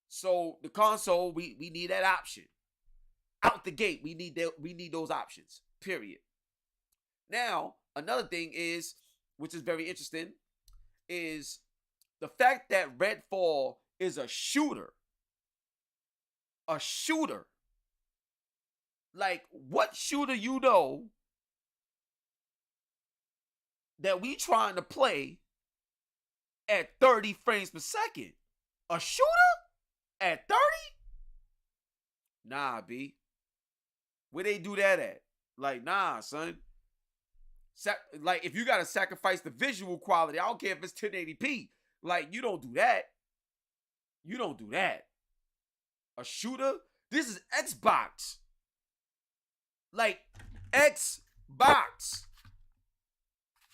So the console, we need that option. Out the gate, we need those options, period. Now, another thing is, which is very interesting, is the fact that Redfall is a shooter. A shooter. Like, what shooter you know that we trying to play at 30 frames per second? A shooter? At 30? Nah, B. Where they do that at? Like, nah, son. Like, if you gotta sacrifice the visual quality, I don't care if it's 1080p. Like, you don't do that. You don't do that. A shooter? This is Xbox. Like, Xbox.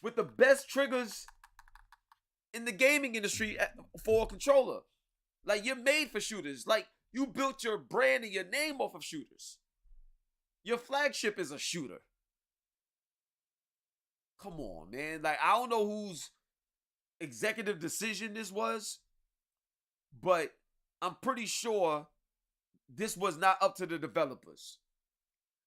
With the best triggers in the gaming industry for a controller. Like, you're made for shooters. Like, you built your brand and your name off of shooters. Your flagship is a shooter. Come on, man. Like, I don't know whose executive decision this was, but I'm pretty sure this was not up to the developers.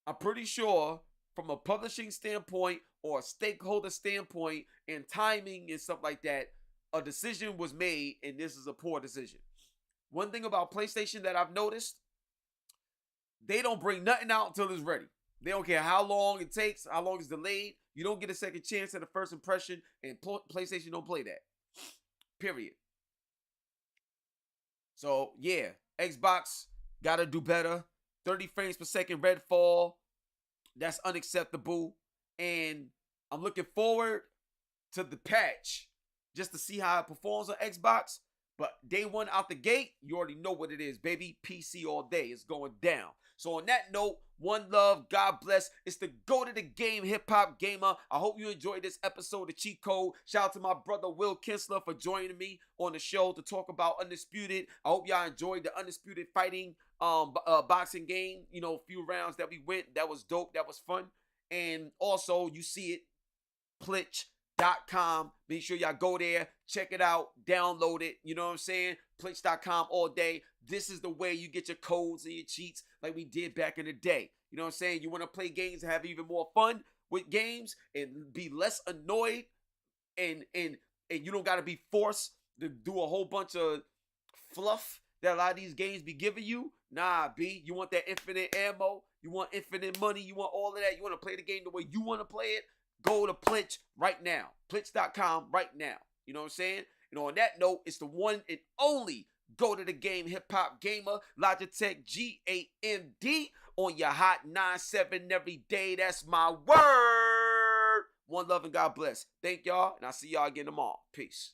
I'm pretty sure from a publishing standpoint or a stakeholder standpoint and timing and stuff like that, a decision was made and this is a poor decision. One thing about PlayStation that I've noticed, they don't bring nothing out until it's ready. They don't care how long it takes, how long it's delayed. You don't get a second chance at a first impression, and PlayStation don't play that. Period. So, yeah, Xbox got to do better. 30 frames per second Redfall, that's unacceptable. And I'm looking forward to the patch just to see how it performs on Xbox. But day one out the gate, you already know what it is, baby. PC all day. It's going down. So on that note, one love, God bless. It's the go to the game, hip-hop gamer. I hope you enjoyed this episode of Cheat Code. Shout out to my brother Will Kinsler for joining me on the show to talk about Undisputed. I hope y'all enjoyed the Undisputed fighting boxing game. You know, a few rounds that we went. That was dope. That was fun. And also, you see it, Plitch.com. Make sure y'all go there, check it out, download it. You know what I'm saying? Plitch.com all day. This is the way you get your codes and your cheats like we did back in the day. You know what I'm saying? You want to play games and have even more fun? with games and be less annoyed, and you don't got to be forced to do a whole bunch of fluff that a lot of these games be giving you. Nah, B, you want that infinite ammo, you want infinite money, you want all of that, you want to play the game the way you want to play it, go to Plinch right now. Plinch.com right now. You know what I'm saying? And on that note, it's the one and only go to the game hip hop gamer, Logitech GAMD on your hot 9-7 every day. That's my word. One love and God bless. Thank y'all, and I'll see y'all again tomorrow. Peace.